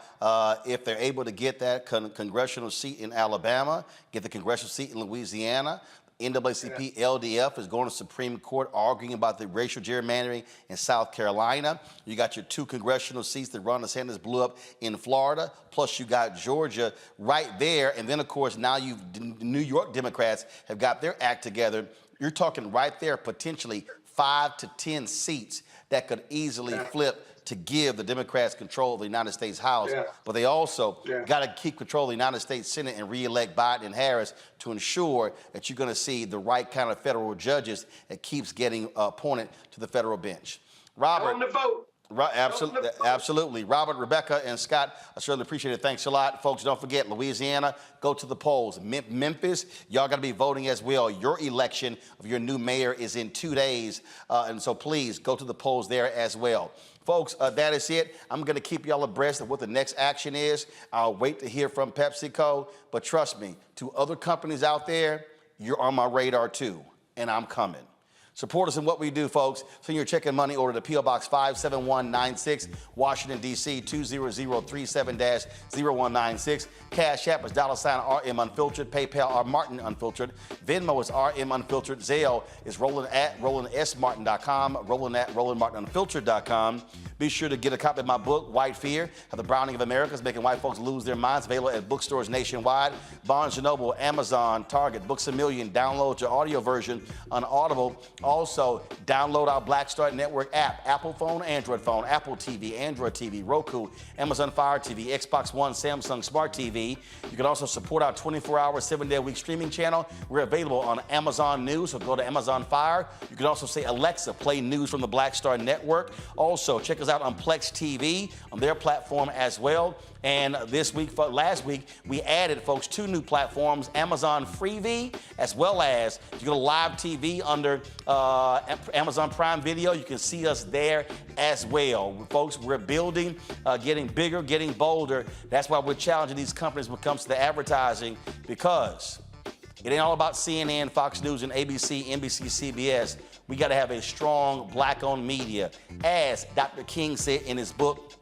if they're able to get that congressional seat in Alabama, get the congressional seat in Louisiana, NAACP LDF is going to Supreme Court arguing about the racial gerrymandering in South Carolina. You got your 2 congressional seats that Ron DeSantis blew up in Florida, plus you got Georgia right there. And then, of course, now New York Democrats have got their act together. You're talking right there, potentially 5 to 10 seats that could easily flip to give the Democrats control of the United States House. But they also got to keep control of the United States Senate and reelect Biden and Harris to ensure that you're going to see the right kind of federal judges that keeps getting appointed to the federal bench. Robert. On the vote. Absolutely. Robert, Rebecca, and Scott, I certainly appreciate it. Thanks a lot. Folks, don't forget, Louisiana, go to the polls. Memphis, y'all got to be voting as well. Your election of your new mayor is in 2 days, and so please go to the polls there as well. Folks, that is it. I'm going to keep y'all abreast of what the next action is. I'll wait to hear from PepsiCo, but trust me, to other companies out there, you're on my radar too, and I'm coming. Support us in what we do, folks. Send your check and money order to P.O. Box 57196, Washington, D.C. 20037-0196. Cash App is $RM Unfiltered. PayPal R Martin Unfiltered. Venmo is RM Unfiltered. Zelle is Roland at RolandSMartin.com. Roland at RolandMartinUnfiltered.com. Be sure to get a copy of my book, White Fear, How the Browning of America is Making White Folks Lose Their Minds. Available at bookstores nationwide. Barnes & Noble, Amazon, Target, Books A Million. Download your audio version on Audible. Also, download our Black Star Network app, Apple phone, Android phone, Apple TV, Android TV, Roku, Amazon Fire TV, Xbox One, Samsung Smart TV. You can also support our 24-hour, 7-day-a-week streaming channel. We're available on Amazon News, so go to Amazon Fire. You can also say, Alexa, play news from the Black Star Network. Also, check us out on Plex TV, on their platform as well. And last week, we added, folks, 2 new platforms, Amazon Freevee, as well as if you go to live TV under Amazon Prime Video, you can see us there as well. Folks, we're building, getting bigger, getting bolder. That's why we're challenging these companies when it comes to the advertising, because it ain't all about CNN, Fox News, and ABC, NBC, CBS. We got to have a strong Black-owned media. As Dr. King said in his book,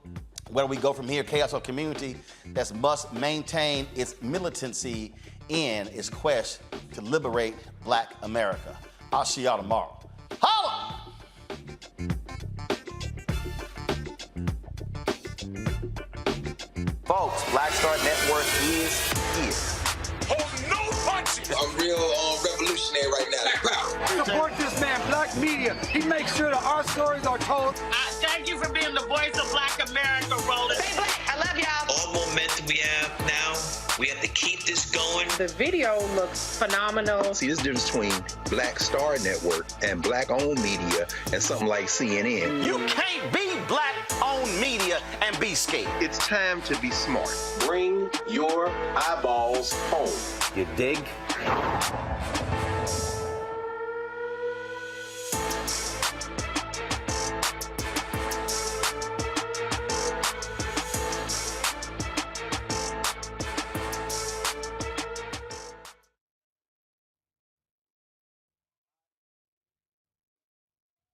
Where Do We Go From Here? Chaos or Community, that must maintain its militancy in its quest to liberate Black America. I'll see y'all tomorrow. Holla! Folks, Black Star Network is here. Hold no punches! I'm real revolutionary right now. Support this man, Black Media. He makes sure that our stories are told. Thank you for being the voice of Black America, Roland. Stay black. I love y'all. All momentum we have now. We have to keep this going. The video looks phenomenal. See, there's a difference between Black Star Network and Black-owned media and something like CNN. You can't be Black-owned media and be scared. It's time to be smart. Bring your eyeballs home. You dig?